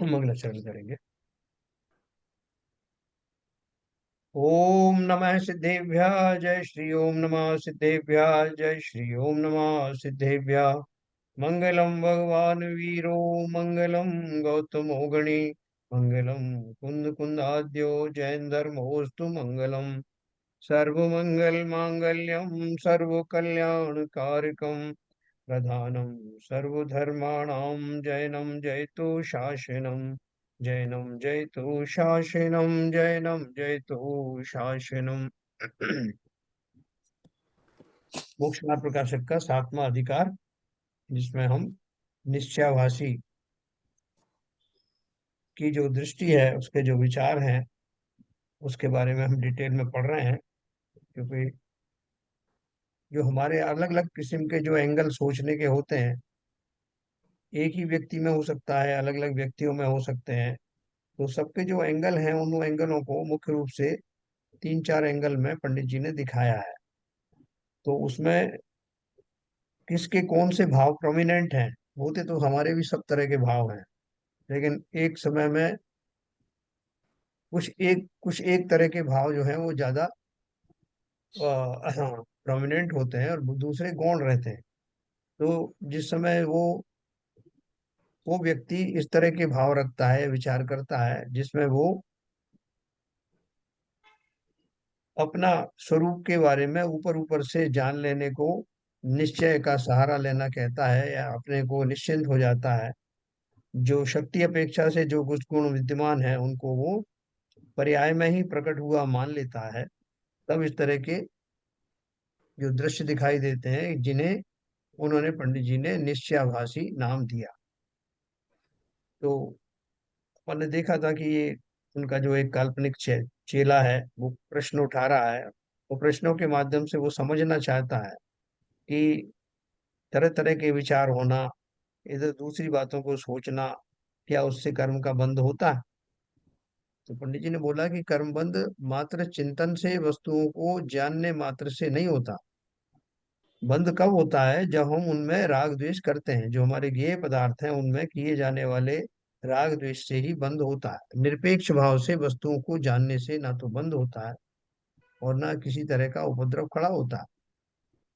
मंगलाचरण करेंगे। ओम नमः सिद्धेभ्यः जय श्री ओम नमः सिद्धेभ्यः जय श्री ओम नमः सिद्धेभ्यः। मंगलम भगवान वीरो मंगलम गौतमो गणे मंगलम कुंद कुंदाद्यो जैन धर्मोस्तु मंगलम। सर्वमंगल मांगल्यम सर्व कल्याण कारकम प्रधानम सर्वधर्माणां जैनम जयतु शासनम। जैनम जयतु शासनम जैनम जयतु शासनम। मोक्ष मार्ग प्रकाशक का सातवां अधिकार, जिसमें हम निश्चयाभासी की जो दृष्टि है, उसके जो विचार हैं, उसके बारे में हम डिटेल में पढ़ रहे हैं। क्योंकि जो हमारे अलग अलग किस्म के जो एंगल सोचने के होते हैं, एक ही व्यक्ति में हो सकता है, अलग अलग व्यक्तियों में हो सकते हैं। तो सबके जो एंगल हैं, उन एंगलों को मुख्य रूप से तीन चार एंगल में पंडित जी ने दिखाया है। तो उसमें किसके कौन से भाव प्रोमिनेंट हैं। होते तो हमारे भी सब तरह के भाव हैं, लेकिन एक समय में कुछ एक तरह के भाव जो हैं वो ज्यादा प्रोमिनेंट होते हैं और दूसरे गौण रहते हैं। तो जिस समय वो व्यक्ति इस तरह के भाव रखता है, विचार करता है, जिसमें वो अपना स्वरूप के बारे में ऊपर ऊपर से जान लेने को निश्चय का सहारा लेना कहता है, या अपने को निश्चिंत हो जाता है। जो शक्ति अपेक्षा से जो कुछ गुण विद्यमान है, उनको वो पर्याय में ही प्रकट हुआ मान लेता है। तब इस तरह के जो दृश्य दिखाई देते हैं, जिन्हें उन्होंने पंडित जी ने निश्चयाभासी नाम दिया। तो अपन ने देखा था कि ये उनका जो एक काल्पनिक चेला है, वो प्रश्न उठा रहा है। वो प्रश्नों के माध्यम से वो समझना चाहता है कि तरह तरह के विचार होना, इधर दूसरी बातों को सोचना, क्या उससे कर्म का बंध होता है। तो पंडित जी ने बोला कि कर्म बंध मात्र चिंतन से, वस्तुओं को जानने मात्र से नहीं होता। बंध कब होता है? जब हम उनमें राग द्वेष करते हैं। जो हमारे ज्ञेय पदार्थ हैं, उनमें किए जाने वाले राग द्वेष से ही बंध होता है। निरपेक्ष भाव से वस्तुओं को जानने से ना तो बंध होता है और ना किसी तरह का उपद्रव खड़ा होता है।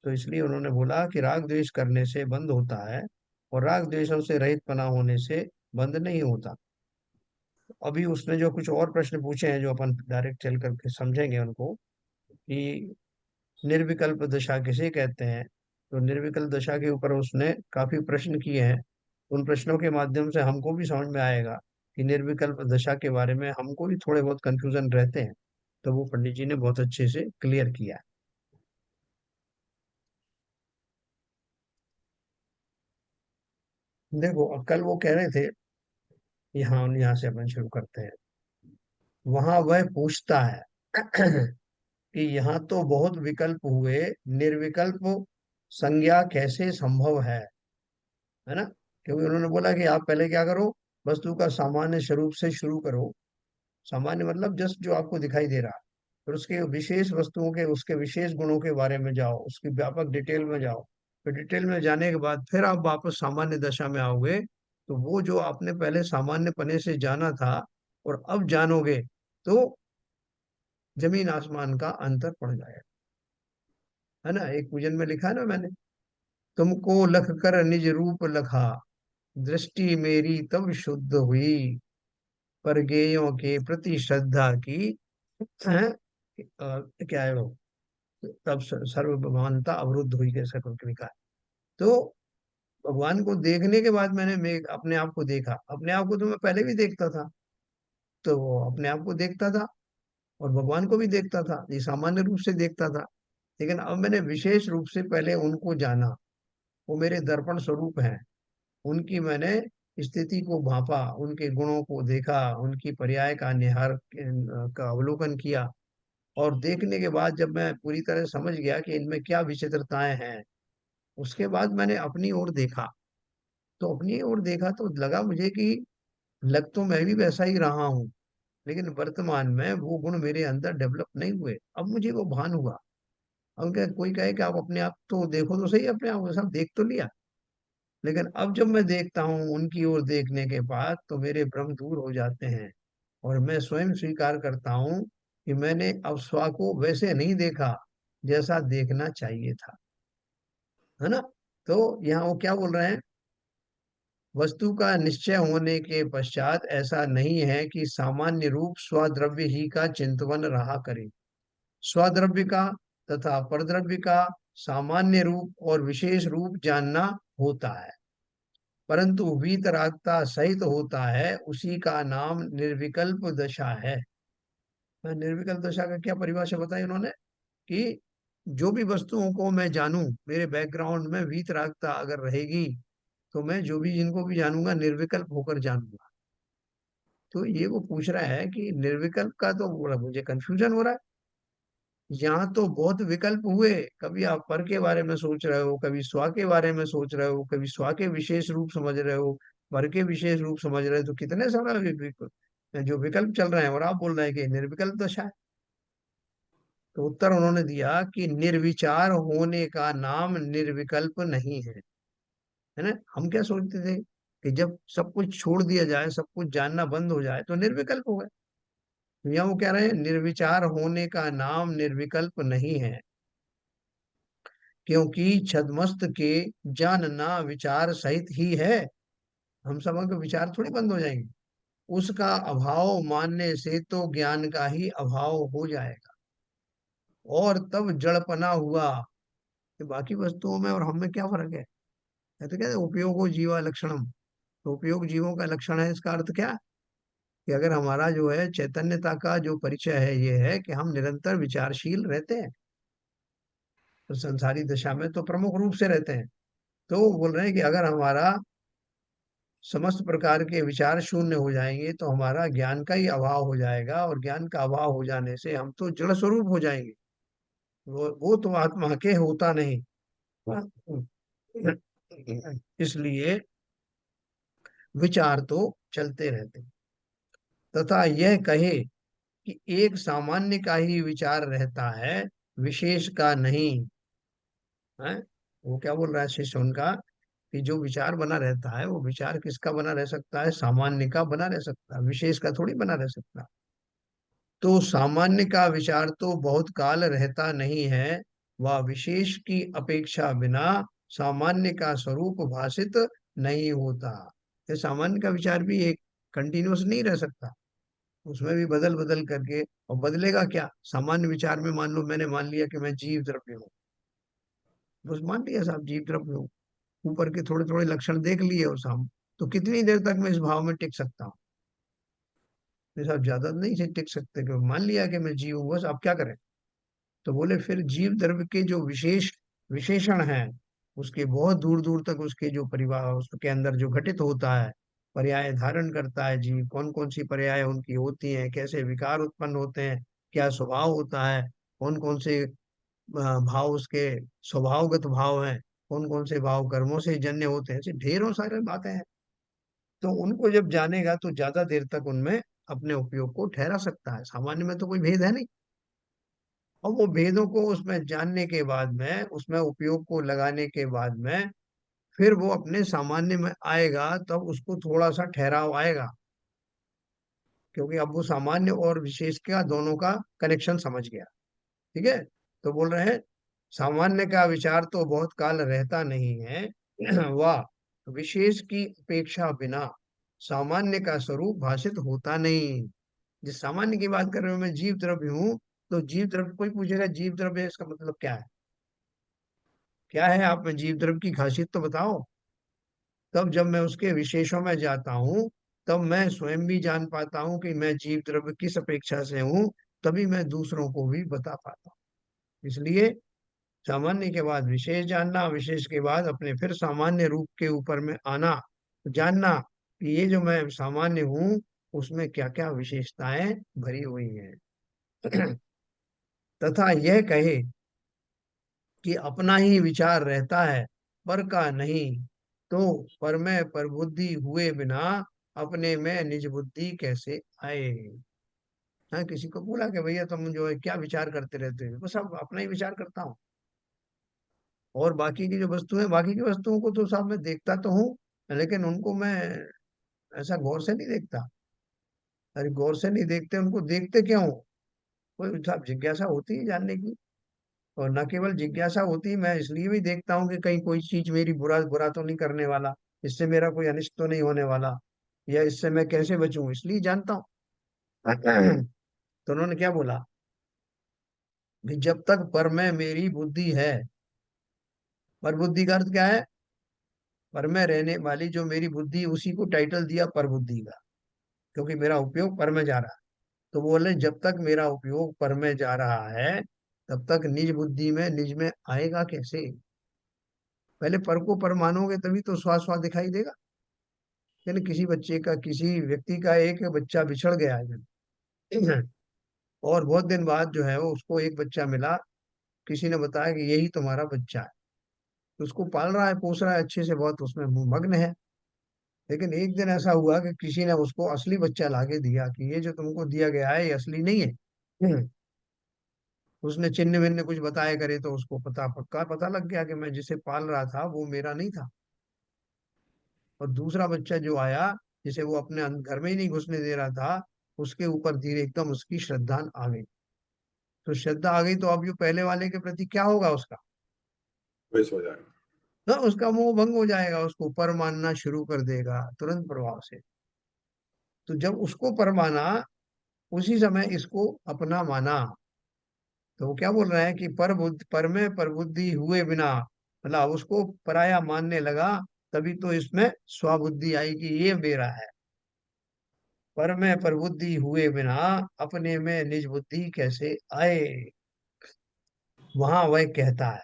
तो इसलिए उन्होंने बोला कि राग द्वेष करने से बंद होता है, और राग द्वेषों से रहित पना होने से बंद नहीं होता। अभी उसने जो कुछ और प्रश्न पूछे हैं, जो अपन डायरेक्ट चल करके समझेंगे उनको, कि निर्विकल्प दशा किसे कहते हैं। तो निर्विकल्प दशा के ऊपर उसने काफी प्रश्न किए हैं। उन प्रश्नों के माध्यम से हमको भी समझ में आएगा कि निर्विकल्प दशा के बारे में हमको भी थोड़े बहुत कंफ्यूजन रहते हैं। तो वो पंडित जी ने बहुत अच्छे से क्लियर किया। देखो, कल वो कह रहे थे, यहाँ यहाँ से अपन शुरू करते हैं। वहां वह पूछता है कि यहाँ तो बहुत विकल्प हुए, निर्विकल्प संज्ञा कैसे संभव है ना। क्योंकि उन्होंने बोला कि आप पहले क्या करो, वस्तु का सामान्य स्वरूप से शुरू करो। सामान्य मतलब जस्ट जो आपको दिखाई दे रहा। फिर उसके विशेष वस्तुओं के, उसके विशेष गुणों के बारे में जाओ, उसकी व्यापक डिटेल में जाओ। फिर डिटेल में जाने के बाद फिर आप वापस सामान्य दशा में आओगे। तो वो जो आपने पहले सामान्य पने से जाना था और अब जानोगे, तो जमीन आसमान का अंतर पड़ जाएगा। है ना। एक पूजन में लिखा है ना मैंने, तुमको लख कर निज रूप लखा, दृष्टि मेरी तब शुद्ध हुई, पर गेयों के प्रति श्रद्धा की है। क्या है वो, तब सर्वभवानता अवरुद्ध हुई, कैसा करके लिखा है। तो भगवान को देखने के बाद मैं अपने आप को देखा। अपने आप को तो मैं पहले भी देखता था, तो वो अपने आप को देखता था और भगवान को भी देखता था, ये सामान्य रूप से देखता था। लेकिन अब मैंने विशेष रूप से पहले उनको जाना। वो मेरे दर्पण स्वरूप हैं। उनकी मैंने स्थिति को भांपा, उनके गुणों को देखा, उनकी पर्याय का निहार का अवलोकन किया। और देखने के बाद जब मैं पूरी तरह समझ गया कि इनमें क्या विचित्रताएं हैं, उसके बाद मैंने अपनी ओर देखा। तो अपनी ओर देखा तो लगा मुझे कि लग तो मैं भी वैसा ही रहा हूँ, लेकिन वर्तमान में वो गुण मेरे अंदर डेवलप नहीं हुए। अब मुझे वो भान हुआ। अब क्या कोई कहे कि आप अपने आप तो देखो तो सही, अपने आप को सब देख तो लिया, लेकिन अब जब मैं देखता हूँ उनकी ओर देखने के बाद तो मेरे भ्रम दूर हो जाते हैं, और मैं स्वयं स्वीकार करता हूँ कि मैंने अब स्व को वैसे नहीं देखा जैसा देखना चाहिए था। है ना? तो यहाँ वो क्या बोल रहे हैं? वस्तु का निश्चय होने के पश्चात ऐसा नहीं है कि सामान्य रूप स्वद्रव्य ही का चिंतवन रहा करे। स्वद्रव्य का तथा परद्रव्य का सामान्य रूप और विशेष रूप जानना होता है, परंतु वीतरागता सहित होता है, उसी का नाम निर्विकल्प दशा है। निर्विकल्प दशा का क्या परिभाषा बताई उन्होंने? कि जो भी वस्तुओं को मैं जानूं, मेरे बैकग्राउंड में वीतरागता अगर रहेगी तो मैं जो भी जिनको भी जानूंगा निर्विकल्प होकर जानूंगा। तो ये वो पूछ रहा है कि निर्विकल्प का तो मुझे कंफ्यूजन हो रहा है। यहाँ तो बहुत विकल्प हुए, कभी आप पर के बारे में सोच रहे हो, कभी स्व के बारे में सोच रहे हो, कभी स्व के विशेष रूप समझ रहे हो, पर के विशेष रूप समझ रहे हो, तो कितने सारा जो विकल्प चल रहे हैं, और आप बोल रहे हैं कि निर्विकल्प दशा है। तो उत्तर उन्होंने दिया कि निर्विचार होने का नाम निर्विकल्प नहीं है ना? हम क्या सोचते थे कि जब सब कुछ छोड़ दिया जाए, सब कुछ जानना बंद हो जाए तो निर्विकल्प हो गए। यहाँ वो कह रहे हैं निर्विचार होने का नाम निर्विकल्प नहीं है, क्योंकि छद्मस्त के जानना विचार सहित ही है। हम सब के विचार थोड़ी बंद हो जाएंगे। उसका अभाव मानने से तो ज्ञान का ही अभाव हो जाएगा, और तब जड़पना हुआ। कि बाकी वस्तुओं में और हम में क्या फर्क है? तो कहते हैं उपयोगो जीवा लक्षणम। तो उपयोग जीवों का लक्षण है, इसका अर्थ क्या? कि अगर हमारा जो है चैतन्यता का जो परिचय है, ये है कि हम निरंतर विचारशील रहते हैं, तो संसारी दशा में तो प्रमुख रूप से रहते हैं। तो वो बोल रहे हैं कि अगर हमारा समस्त प्रकार के विचार शून्य हो जाएंगे तो हमारा ज्ञान का ही अभाव हो जाएगा, और ज्ञान का अभाव हो जाने से हम तो जड़ स्वरूप हो जाएंगे। वो तो आत्मा के होता नहीं। इसलिए विचार तो चलते रहते हैं। तथा यह कहे कि एक सामान्य का ही विचार रहता है, विशेष का नहीं है। वो क्या बोल रहा है शिष्य उनका? कि जो विचार बना रहता है, वो विचार किसका बना रह सकता है? सामान्य का बना रह सकता है, विशेष का थोड़ी बना रह सकता। तो सामान्य का विचार तो बहुत काल रहता नहीं है, वह विशेष की अपेक्षा बिना सामान्य का स्वरूप भाषित नहीं होता। ये सामान्य का विचार भी एक कंटिन्यूअस नहीं रह सकता, उसमें भी बदल बदल करके। और बदलेगा क्या? सामान्य विचार में मान लो मैंने मान लिया कि मैं जीव द्रव्य हूँ, बस मान लिया साहब जीव द्रव्य हूँ, ऊपर के थोड़े थोड़े लक्षण देख लिए उस हम, तो कितनी देर तक मैं इस भाव में टिक सकता हूँ? नहीं साहब, ज्यादा नहीं से टिक सकते, कि मान लिया कि मैं जीव हूँ, बस आप क्या करें? तो बोले फिर जीव द्रव्य के जो विशेष विशेषण हैं, उसके बहुत दूर दूर तक उसके जो परिवार उसके अंदर जो घटित होता है, पर्याय धारण करता है जीव, कौन कौन सी पर्याय उनकी होती हैं, कैसे विकार उत्पन्न होते हैं, क्या स्वभाव होता है, कौन कौन से भाव उसके स्वभावगत भाव हैं, कौन कौन से भाव कर्मों से जन्य होते हैं, ऐसे ढेरों सारे बातें हैं। तो उनको जब जानेगा तो ज्यादा देर तक उनमें अपने उपयोग को ठहरा सकता है। सामान्य में तो कोई भेद है नहीं, और वो भेदों को उसमें जानने के बाद में, उसमें उपयोग को लगाने के बाद में, फिर वो अपने सामान्य में आएगा, तब उसको थोड़ा सा ठहराव आएगा, क्योंकि अब वो सामान्य और विशेष का दोनों का कनेक्शन समझ गया। ठीक है? तो बोल रहे हैं सामान्य का विचार तो बहुत काल रहता नहीं है, वह विशेष की अपेक्षा बिना सामान्य का स्वरूप भाषित होता नहीं। जिस सामान्य की बात कर रहे हो, मैं जीव द्रव्य हूँ, तो जीव द्रव्य, कोई पूछेगा जीव द्रव्य है, इसका मतलब क्या है? क्या है आप में जीव द्रव्य की खासियत तो बताओ। तब जब मैं उसके विशेषों में जाता हूँ, तब मैं स्वयं भी जान पाता हूँ कि मैं जीव द्रव्य किस अपेक्षा से हूँ, तभी मैं दूसरों को भी बता पाता हूँ। इसलिए सामान्य के बाद विशेष जानना, विशेष के बाद अपने फिर सामान्य रूप के ऊपर में आना, जानना कि ये जो मैं सामान्य हूँ, उसमें क्या क्या विशेषताएं भरी हुई हैं। तथा यह कहे कि अपना ही विचार रहता है, पर का नहीं, तो पर में पर बुद्धि हुए बिना अपने में निज बुद्धि कैसे आए? हाँ, किसी को बोला कि भैया तुम जो है क्या विचार करते रहते हो? बस अब अपना ही विचार करता हूँ। और बाकी की जो वस्तु है, बाकी की वस्तुओं को तो साहब मैं देखता तो हूँ, लेकिन उनको मैं ऐसा गौर से नहीं देखता। अरे गौर से नहीं देखते, उनको देखते क्यों? कोई साहब जिज्ञासा होती है जानने की। और न केवल जिज्ञासा होती, मैं इसलिए भी देखता हूँ कि कहीं कोई चीज मेरी बुरा बुरा तो नहीं करने वाला, इससे मेरा कोई अनिष्ट तो नहीं होने वाला, या इससे मैं कैसे बचूं, इसलिए जानता हूँ। तो उन्होंने क्या बोला कि जब तक पर में मेरी बुद्धि है, पर बुद्धि का अर्थ क्या है? पर में रहने वाली जो मेरी बुद्धि, उसी को टाइटल दिया पर बुद्धि का, क्योंकि मेरा उपयोग पर में जा रहा है। तो बोले जब तक मेरा उपयोग पर में जा रहा है, तब तक निज बुद्धि में निज में आएगा कैसे? पहले पर को पर मानोगे तभी तो स्वा स्वा दिखाई देगा। यानी किसी बच्चे का, किसी व्यक्ति का एक बच्चा बिछड़ गया है, और बहुत दिन बाद जो है वो उसको एक बच्चा मिला, किसी ने बताया कि यही तुम्हारा बच्चा है। तो उसको पाल रहा है, पोस रहा है अच्छे से, बहुत उसमें मग्न है। लेकिन एक दिन ऐसा हुआ कि किसी ने उसको असली बच्चा लाके दिया कि ये जो तुमको दिया गया है ये असली नहीं है। उसने चिन्ह विन्ह कुछ बताए करे तो उसको पता, पक्का पता लग गया कि मैं जिसे पाल रहा था वो मेरा नहीं था। और दूसरा बच्चा जो आया, जिसे वो अपने घर में ही नहीं घुसने दे रहा था, उसके ऊपर धीरे एकदम उसकी श्रद्धा आ गई। तो श्रद्धा आ गई तो अब जो पहले वाले के प्रति क्या होगा उसका? द्वेष हो जाएगा। ना, उसका मोह भंग हो जाएगा, उसको पर मानना शुरू कर देगा तुरंत प्रभाव से। तो जब उसको पर माना, उसी समय इसको अपना माना। तो वो क्या बोल रहा है कि पर बुद्धि, पर में पर बुद्धि हुए बिना, मतलब उसको पराया मानने लगा, तभी तो इसमें स्वबुद्धि आई कि ये मेरा है। पर में पर बुद्धि हुए बिना अपने में निज बुद्धि कैसे आए? वहां वह कहता है,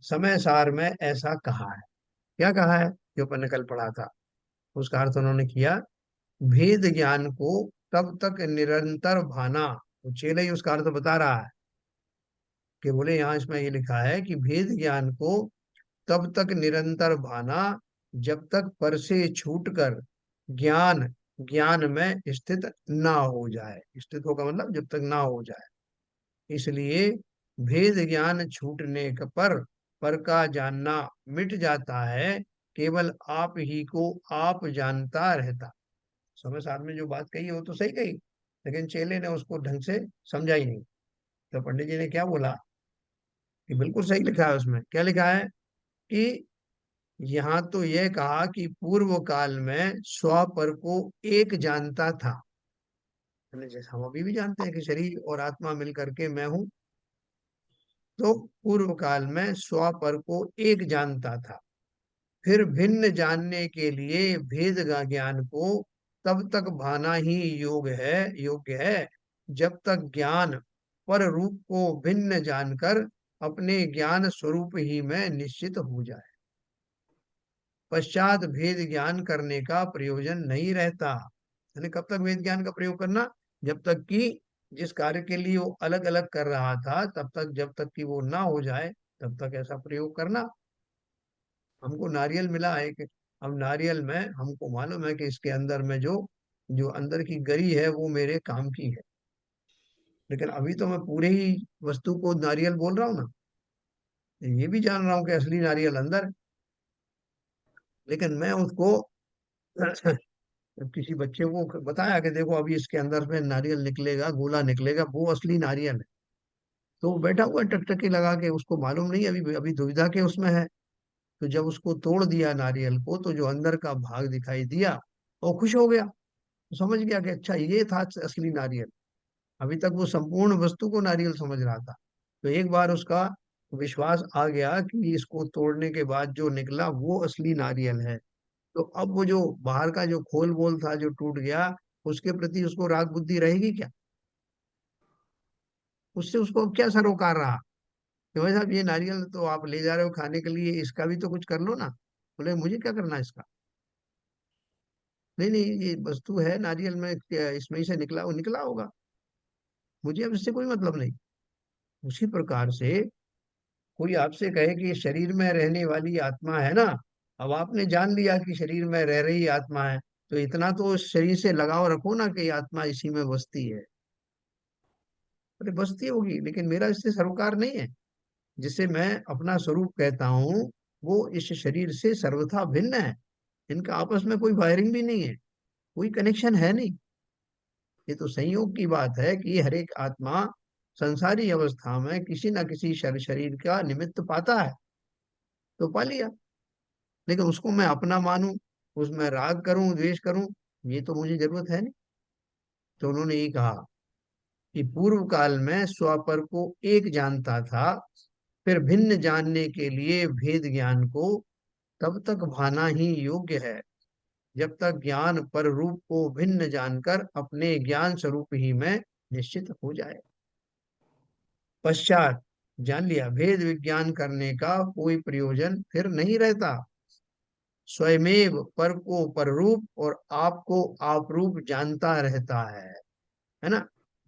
समय सार में ऐसा कहा है। क्या कहा है? जो अपन ने कल पढ़ा था, उसका अर्थ उन्होंने किया। भेद ज्ञान को तब तक निरंतर भाना, वो चेले ही उसका अर्थ बता रहा है कि बोले यहाँ इसमें ये लिखा है कि भेद ज्ञान को तब तक निरंतर भाना, जब तक पर से छूट कर ज्ञान ज्ञान में स्थित ना हो जाए। स्थित होगा मतलब जब तक ना हो जाए। इसलिए भेद ज्ञान छूटने पर का जानना मिट जाता है, केवल आप ही को आप जानता रहता। समय साथ में जो बात कही है वो तो सही कही, लेकिन चेले ने उसको ढंग से समझा ही नहीं। तो पंडित जी ने क्या बोला कि बिल्कुल सही लिखा है उसमें। क्या लिखा है कि यहाँ तो यह कहा कि पूर्व काल में स्व पर को एक जानता था, यानी जैसे हम अभी भी जानते हैं कि शरीर और आत्मा मिलकर के मैं हूं। तो पूर्व काल में स्व पर को एक जानता था, फिर भिन्न जानने के लिए भेद का ज्ञान को तब तक भाना ही योग्य है जब तक ज्ञान पर रूप को भिन्न जानकर अपने ज्ञान स्वरूप ही में निश्चित हो जाए। पश्चात भेद ज्ञान करने का प्रयोजन नहीं रहता। यानी कब तक भेद ज्ञान का प्रयोग करना? जब तक कि जिस कार्य के लिए वो अलग अलग कर रहा था तब तक, जब तक कि वो ना हो जाए तब तक ऐसा प्रयोग करना। हमको नारियल मिला है कि, अब नारियल में हमको मालूम है कि इसके अंदर में जो जो अंदर की गरी है वो मेरे काम की है, लेकिन अभी तो मैं पूरे ही वस्तु को नारियल बोल रहा हूँ ना। ये भी जान रहा हूँ कि असली नारियल अंदर है, लेकिन मैं उसको किसी बच्चे को बताया कि देखो अभी इसके अंदर में नारियल निकलेगा, गोला निकलेगा, वो असली नारियल है। तो वो बैठा हुआ टकटकी लगा के, उसको मालूम नहीं, अभी अभी दुविधा के उसमें है। तो जब उसको तोड़ दिया नारियल को, तो जो अंदर का भाग दिखाई दिया, वो खुश हो गया। तो समझ गया कि अच्छा ये था असली नारियल। अभी तक वो संपूर्ण वस्तु को नारियल समझ रहा था। तो एक बार उसका विश्वास आ गया कि इसको तोड़ने के बाद जो निकला वो असली नारियल है। तो अब वो जो बाहर का जो खोल बोल था जो टूट गया, उसके प्रति उसको राग बुद्धि रहेगी क्या? उससे उसको अब क्या सरोकार रहा कि भाई साहब ये नारियल तो आप ले जा रहे हो खाने के लिए, इसका भी तो कुछ कर लो ना। बोले मुझे क्या करना है इसका? नहीं नहीं, ये वस्तु है नारियल में, इसमें ही से निकला, वो निकला होगा, मुझे अब इससे कोई मतलब नहीं। उसी प्रकार से कोई आपसे कहे कि ये शरीर में रहने वाली आत्मा है ना, अब आपने जान लिया कि शरीर में रह रही आत्मा है, तो इतना तो उस शरीर से लगाव रखो ना कि ये आत्मा इसी में बसती है। अरे बसती होगी, लेकिन मेरा इससे सरोकार नहीं है। जिसे मैं अपना स्वरूप कहता हूँ, वो इस शरीर से सर्वथा भिन्न है। इनका आपस में कोई वायरिंग भी नहीं है, कोई कनेक्शन है नहीं। ये तो संयोग की बात है कि हर एक आत्मा संसारी अवस्था में किसी न किसी शरीर का निमित्त पाता है, तो पा लिया। लेकिन उसको मैं अपना मानूं, उसमें राग करूं, द्वेष करूं, ये तो मुझे जरूरत है नहीं। तो उन्होंने ये कहा कि पूर्व काल में स्वपर को एक जानता था, फिर भिन्न जानने के लिए भेद ज्ञान को तब तक भाना ही योग्य है, जब तक ज्ञान पर रूप को भिन्न जानकर अपने ज्ञान स्वरूप ही में निश्चित हो जाए। पश्चात जान लिया भेद विज्ञान करने का कोई प्रयोजन फिर नहीं रहता। स्वयमेव पर को पर रूप और आपको आप रूप जानता रहता है ना।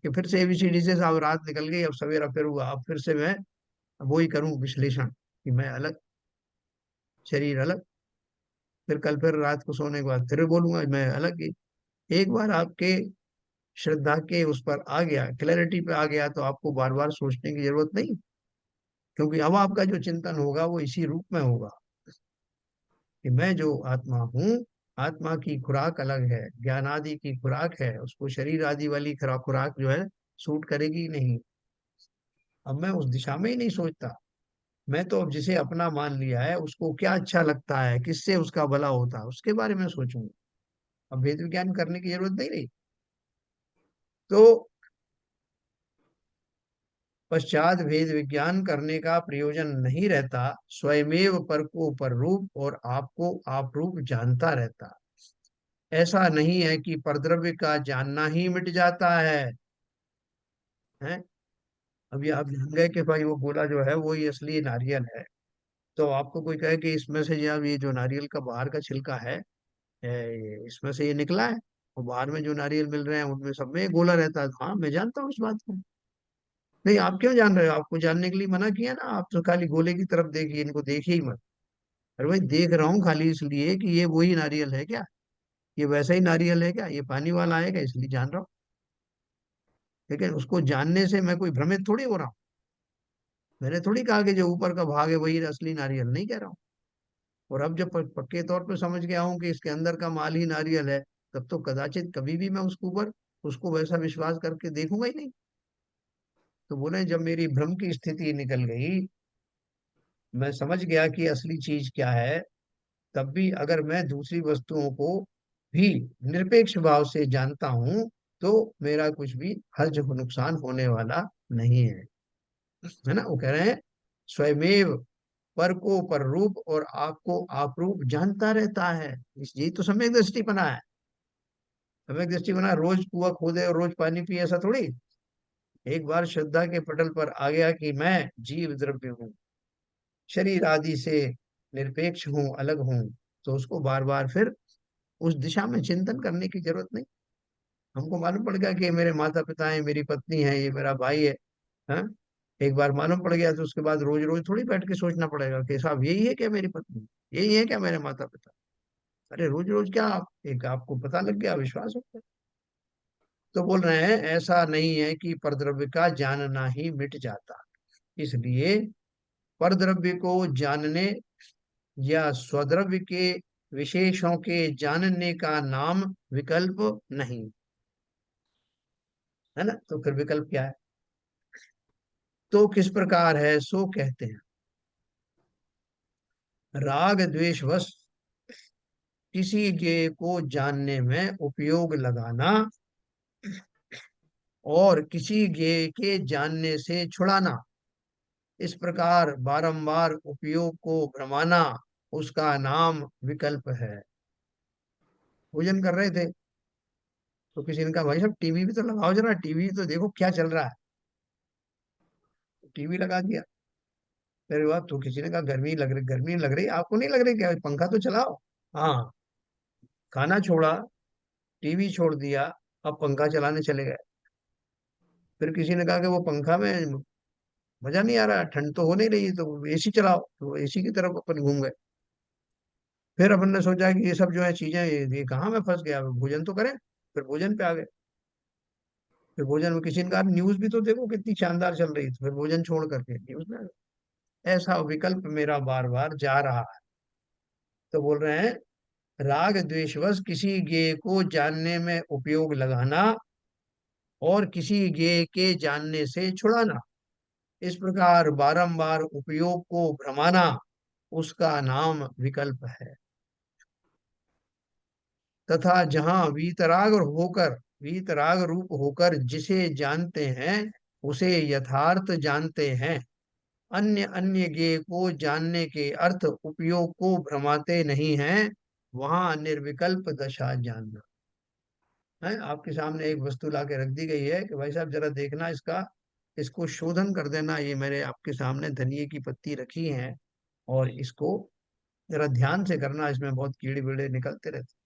कि फिर से एबीसीडी से अब रात निकल गई, अब सवेरा फिर हुआ, अब फिर से मैं वही करूं विश्लेषण कि मैं अलग, शरीर अलग। फिर कल फिर रात को सोने के बाद फिर बोलूंगा मैं अलग ही। एक बार आपके श्रद्धा के उस पर आ गया, क्लैरिटी पे आ गया, तो आपको बार बार सोचने की जरूरत नहीं। क्योंकि अब आपका जो चिंतन होगा वो इसी रूप में होगा कि मैं जो आत्मा हूँ, आत्मा की खुराक अलग है, ज्ञान आदि की खुराक है, उसको शरीर आदि वाली खुराक जो है सूट करेगी नहीं। अब मैं उस दिशा में ही नहीं सोचता। मैं तो अब जिसे अपना मान लिया है, उसको क्या अच्छा लगता है, किससे उसका भला होता है, उसके बारे में सोचूंगा। अब भेद विज्ञान करने की जरूरत नहीं रही। तो पश्चात भेद विज्ञान करने का प्रयोजन नहीं रहता, स्वयमेव पर को पर रूप और आपको आप रूप जानता रहता। ऐसा नहीं है कि परद्रव्य का जानना ही मिट जाता है। अभी आप जान गए कि भाई वो गोला जो है वो ही असली नारियल है। तो आपको कोई कहे कि इसमें से या ये जो नारियल का बाहर का छिलका है, इसमें से ये निकला है, और बाहर में जो नारियल मिल रहे हैं उनमें सब में ये गोला रहता है। हाँ, मैं जानता हूँ इस बात को। नहीं, आप क्यों जान रहे हो? आपको जानने के लिए मना किया ना, आप तो खाली गोले की तरफ देखिए, इनको देखिए ही मत। अरे भाई, देख रहा हूँ खाली इसलिए कि ये वही नारियल है क्या, ये वैसा ही नारियल है क्या, ये पानी वाला है क्या, इसलिए जान रहा हूँ। लेकिन उसको जानने से मैं कोई भ्रमित थोड़ी हो रहा हूँ। मैंने थोड़ी कहा कि जो ऊपर का भाग है वही असली नारियल, नहीं कह रहा हूँ। और अब जब पक्के तौर पे समझ गया हूँ कि इसके अंदर का माल ही नारियल है, तब तो कदाचित कभी भी मैं उसके ऊपर उसको वैसा विश्वास करके देखूंगा ही नहीं। तो बोले जब मेरी भ्रम की स्थिति निकल गई, मैं समझ गया कि असली चीज क्या है, तब भी अगर मैं दूसरी वस्तुओं को भी निरपेक्ष भाव से जानता हूं, तो मेरा कुछ भी हर्ज नुकसान होने वाला नहीं है ना। वो कह रहे हैं स्वयमेव पर को पर रूप और आपको आप रूप जानता रहता है। इस यही तो सम्यक दृष्टि बना है। सम्यक दृष्टि बना रोज कुआं खोदे और रोज पानी पिए ऐसा थोड़ी। एक बार श्रद्धा के पटल पर आ गया कि मैं जीव द्रव्य हूँ, शरीर आदि से निरपेक्ष हूँ, अलग हूँ, तो उसको बार बार फिर उस दिशा में चिंतन करने की जरूरत नहीं। हमको मालूम पड़ गया कि ये मेरे माता पिता हैं, मेरी पत्नी है, ये मेरा भाई है। हाँ, एक बार मालूम पड़ गया तो उसके बाद रोज रोज थोड़ी बैठ के सोचना पड़ेगा कि साहब यही है क्या मेरी पत्नी, यही है क्या मेरे माता पिता। अरे रोज रोज क्या, आप एक आपको पता लग गया, विश्वास हो गया। तो बोल रहे हैं ऐसा नहीं है कि परद्रव्य का जानना ही मिट जाता, इसलिए परद्रव्य को जानने या स्वद्रव्य के विशेषों के जानने का नाम विकल्प नहीं है ना। तो फिर विकल्प क्या है? तो किस प्रकार है सो कहते हैं, राग द्वेष वश किसी के को जानने में उपयोग लगाना और किसी के जानने से छुड़ाना, इस प्रकार बारंबार उपयोग को भ्रमाना, उसका नाम विकल्प है। भोजन कर रहे थे, तो किसी ने कहा भाई साहब टीवी भी तो लगाओ, जरा टीवी तो देखो क्या चल रहा है। टीवी लगा दिया। फिर बात तो किसी ने कहा गर्मी लग रही, आपको नहीं लग रही क्या, पंखा तो चलाओ। हाँ, खाना छोड़ा, टीवी छोड़ दिया, अब पंखा चलाने चले गए। फिर किसी ने कहा कि वो पंखा में मजा नहीं आ रहा, ठंड तो हो नहीं रही, तो एसी चलाओ, तो एसी की तरफ अपन घूम गए। फिर अपन ने सोचा कि ये सब जो है चीजें, ये कहाँ मैं फंस गया, भोजन तो करें। फिर भोजन पे आ गए। फिर भोजन में किसी ने कहा न्यूज भी तो देखो कितनी शानदार चल रही थी, फिर भोजन छोड़ करके न्यूज में आ गए। ऐसा विकल्प मेरा बार बार जा रहा है। तो बोल रहे हैं, राग द्वेषवश किसी गेय को जानने में उपयोग लगाना और किसी गेय के जानने से छुड़ाना, इस प्रकार बारंबार उपयोग को भ्रमाना, उसका नाम विकल्प है। तथा जहां वीतराग रूप होकर जिसे जानते हैं उसे यथार्थ जानते हैं, अन्य अन्य गेय को जानने के अर्थ उपयोग को भ्रमाते नहीं हैं, वहां निर्विकल्प दशा जानना है। आपके सामने एक वस्तु ला के रख दी गई है कि भाई साहब जरा देखना इसका, इसको शोधन कर देना। ये मेरे आपके सामने धनिये की पत्ती रखी है और इसको जरा ध्यान से करना, इसमें बहुत कीड़े वीड़े निकलते रहते।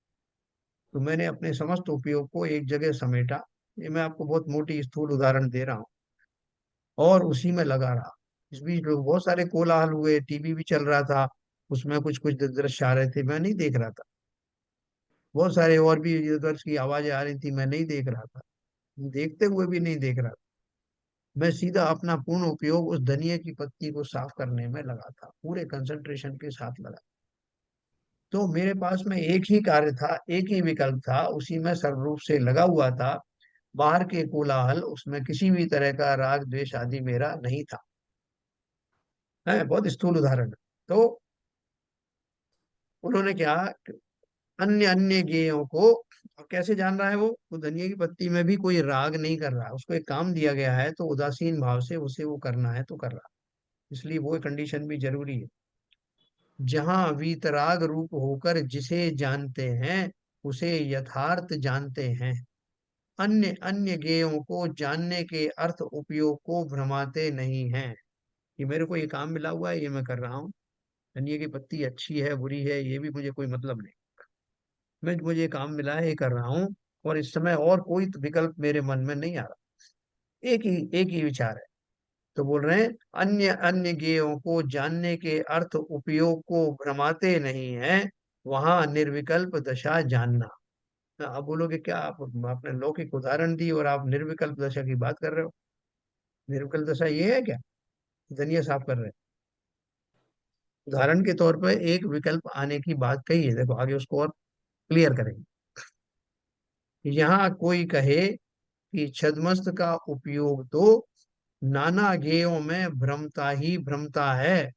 तो मैंने अपने समस्त उपयोग को एक जगह समेटा। ये मैं आपको बहुत मोटी स्थूल उदाहरण दे रहा हूँ, और उसी में लगा रहा। इस बीच लोग बहुत सारे कोलाहल हुए, टीवी भी चल रहा था, उसमें कुछ कुछ दृश्य आ रहे थे, मैं नहीं देख रहा था। बहुत सारे और भी इधर की आवाजें आ रही थी, मैं नहीं देख रहा था। देखते हुए भी नहीं देख रहा था। मैं सीधा अपना पूर्ण उपयोग उस धनिया की पत्ती को साफ करने में लगा था, पूरे कंसंट्रेशन के साथ लगा। तो मेरे पास में एक ही कार्य था, एक ही विकल्प था, उसी में सर्वरूप से लगा हुआ था। बाहर के कोलाहल, उसमें किसी भी तरह का राग द्वेष आदि मेरा नहीं था। है बहुत स्थूल उदाहरण है। तो उन्होंने क्या, अन्य अन्य गेयों को, अब कैसे जान रहा है वो धनिया की पत्ती में भी कोई राग नहीं कर रहा, उसको एक काम दिया गया है तो उदासीन भाव से उसे वो करना है तो कर रहा, इसलिए वो कंडीशन भी जरूरी है। जहां वीतराग रूप होकर जिसे जानते हैं उसे यथार्थ जानते हैं, अन्य अन्य गेयों को जानने के अर्थ उपयोग को भ्रमाते नहीं हैं। कि मेरे को ये काम मिला हुआ है, ये मैं कर रहा हूँ। धनिया की पत्ती अच्छी है बुरी है ये भी मुझे कोई मतलब नहीं, मुझे ये काम मिला है, ये कर रहा हूँ। और इस समय और कोई विकल्प मेरे मन में नहीं आ रहा, एक ही विचार है। तो बोल रहे हैं, अन्य अन्य गेयों को जानने के अर्थ उपयोग को भ्रमाते नहीं हैं, वहां निर्विकल्प दशा जानना। आप बोलोगे क्या, आप आपने लौकिक उदाहरण दी और आप निर्विकल्प दशा की बात कर रहे हो। निर्विकल्प दशा ये है क्या, धनिया साफ कर रहे हैं। उदाहरण के तौर पर एक विकल्प आने की बात कही है, देखो आगे उसको और क्लियर करेंगे। यहाँ कोई कहे कि छद्मस्त का उपयोग तो नाना गेयों में भ्रमता ही भ्रमता है,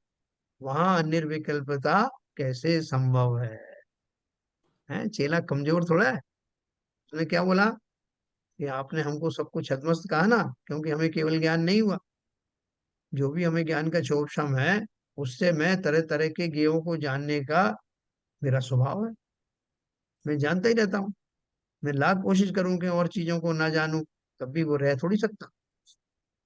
वहां निर्विकल्पता कैसे संभव है। चेला कमजोर थोड़ा है। उसने क्या बोला कि आपने हमको सब कुछ छद्मस्त कहा ना, क्योंकि हमें केवल ज्ञान नहीं हुआ, जो भी हमें ज्ञान का छोपछम है, उससे मैं तरह तरह के गेयों को जानने का मेरा स्वभाव है। मैं जानता ही रहता हूँ। मैं लाख कोशिश करूं कि और चीजों को ना जानूं, तब भी वो रह थोड़ी सकता।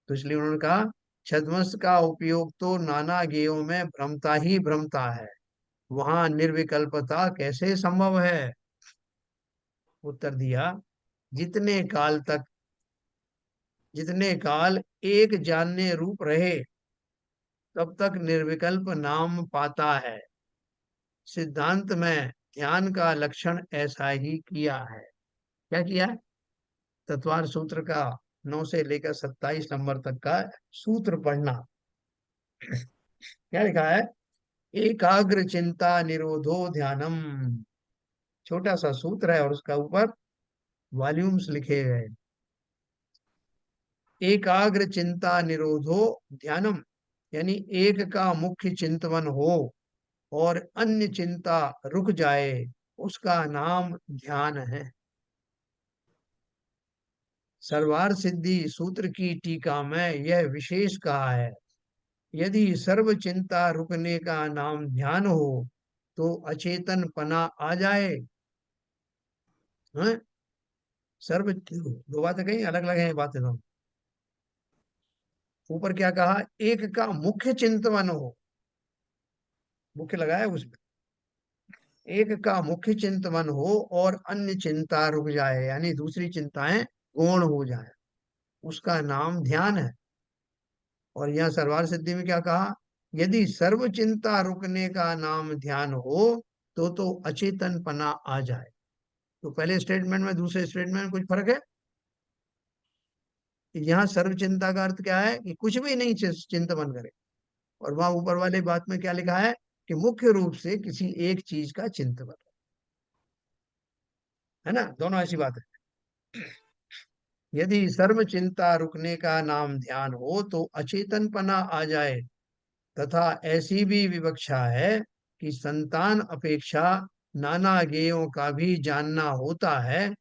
तो इसलिए उन्होंने कहा, छद्मस का उपयोग तो नाना गेयों में भ्रमता ही भ्रमता है, वहां निर्विकल्पता कैसे संभव है। उत्तर दिया, जितने काल तक, जितने काल एक जानने रूप रहे, तब तक निर्विकल्प नाम पाता है। सिद्धांत में ध्यान का लक्षण ऐसा ही किया है। क्या किया है, तत्वार सूत्र का 9 से लेकर 27 नंबर तक का सूत्र पढ़ना। क्या लिखा है, एकाग्र चिंता निरोधो ध्यानम, छोटा सा सूत्र है और उसका ऊपर वॉल्यूम्स लिखे गए। एकाग्र चिंता निरोधो ध्यानम, यानी एक का मुख्य चिंतवन हो और अन्य चिंता रुक जाए, उसका नाम ध्यान है। सर्वार सिद्धि सूत्र की टीका में यह विशेष कहा है, यदि सर्व चिंता रुकने का नाम ध्यान हो तो अचेतन पना आ जाए। हैं? सर्व दो बातें कही, अलग अलग है बातें दोनों। ऊपर क्या कहा, एक का मुख्य चिंतवन हो, मुख्य लगाया उसमें, एक का मुख्य चिंतवन हो और अन्य चिंता रुक जाए, यानी दूसरी चिंताएं गौण हो जाए, उसका नाम ध्यान है। और यहाँ सर्वार सिद्धि में क्या कहा, यदि सर्व चिंता रुकने का नाम ध्यान हो तो अचेतन पना आ जाए। तो पहले स्टेटमेंट में दूसरे स्टेटमेंट में कुछ फर्क है। यहाँ सर्व चिंता का अर्थ क्या है कि कुछ भी नहीं चिंतन करे, और वहां ऊपर वाले बात में क्या लिखा है कि मुख्य रूप से किसी एक चीज का चिंतन, है ना, दोनों ऐसी बात है। यदि सर्व चिंता रुकने का नाम ध्यान हो तो अचेतनपना आ जाए, तथा ऐसी भी विवक्षा है कि संतान अपेक्षा नाना ज्ञेयों का भी जानना होता है,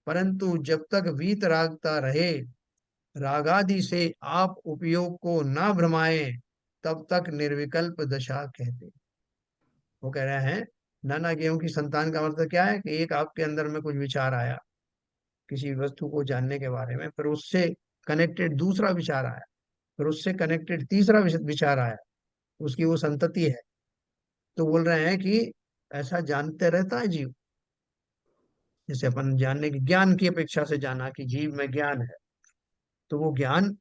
परंतु जब तक वीतरागता रहे, रागादि से आप उपयोग को ना भ्रमाएं, तब तक निर्विकल्प दशा कहते हैं। वो कह रहे हैं नाना ज्ञेयों की संतान का मतलब क्या है कि एक आपके अंदर में कुछ विचार आया किसी वस्तु को जानने के बारे में, फिर उससे कनेक्टेड दूसरा विचार आया, फिर उससे कनेक्टेड तीसरा विचार आया, उसकी वो संतति है। तो बोल रहे हैं कि ऐसा जानते रहता है जीव, जैसे अपन जानने की ज्ञान की अपेक्षा से जाना कि जीव में ज्ञान है, तो वो ज्ञान,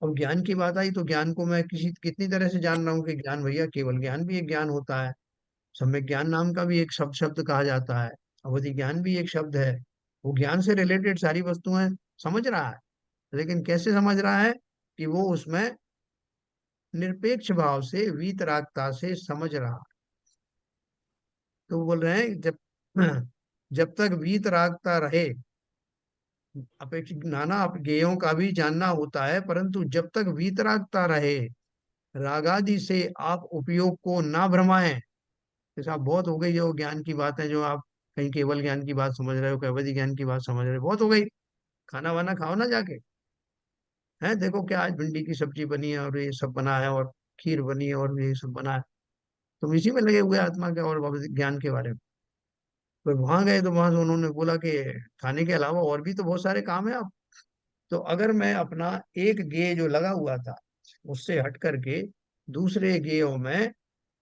अब ज्ञान की बात आई तो ज्ञान को मैं किसी कितनी तरह से जान रहा हूँ कि ज्ञान भैया केवल ज्ञान भी एक ज्ञान होता है, सम्यक ज्ञान नाम का भी एक शब्द शब्द कहा जाता है, अवधि ज्ञान भी एक शब्द है। वो ज्ञान से रिलेटेड सारी वस्तुएं समझ रहा है, लेकिन कैसे समझ रहा है कि वो उसमें निरपेक्ष भाव से वीतरागता से समझ रहा है। तो वो बोल रहे हैं जब जब तक वीतरागता रहे, अपेक्षित नाना ज्ञेयों का भी जानना होता है, परंतु जब तक वीतरागता रहे, रागादि से आप उपयोग को ना भ्रमाएं। जैसे आप बहुत हो गई जो ज्ञान की बात है, जो आप कहीं केवल ज्ञान की बात समझ रहे हो, कैवल्य ज्ञान की बात समझ रहे हो, बहुत हो गई। खाना वाना खाओ ना जाके, है देखो क्या आज भिंडी की सब्जी बनी है और ये सब बना है और खीर बनी है और ये सब बना है, तुम इसी में लगे हुए आत्मा के और भगवत ज्ञान के बारे में। फिर वहां गए तो वहां से उन्होंने बोला कि खाने के अलावा और भी तो बहुत सारे काम है आप। तो अगर मैं अपना एक गेय जो लगा हुआ था उससे हट करके दूसरे गेयों में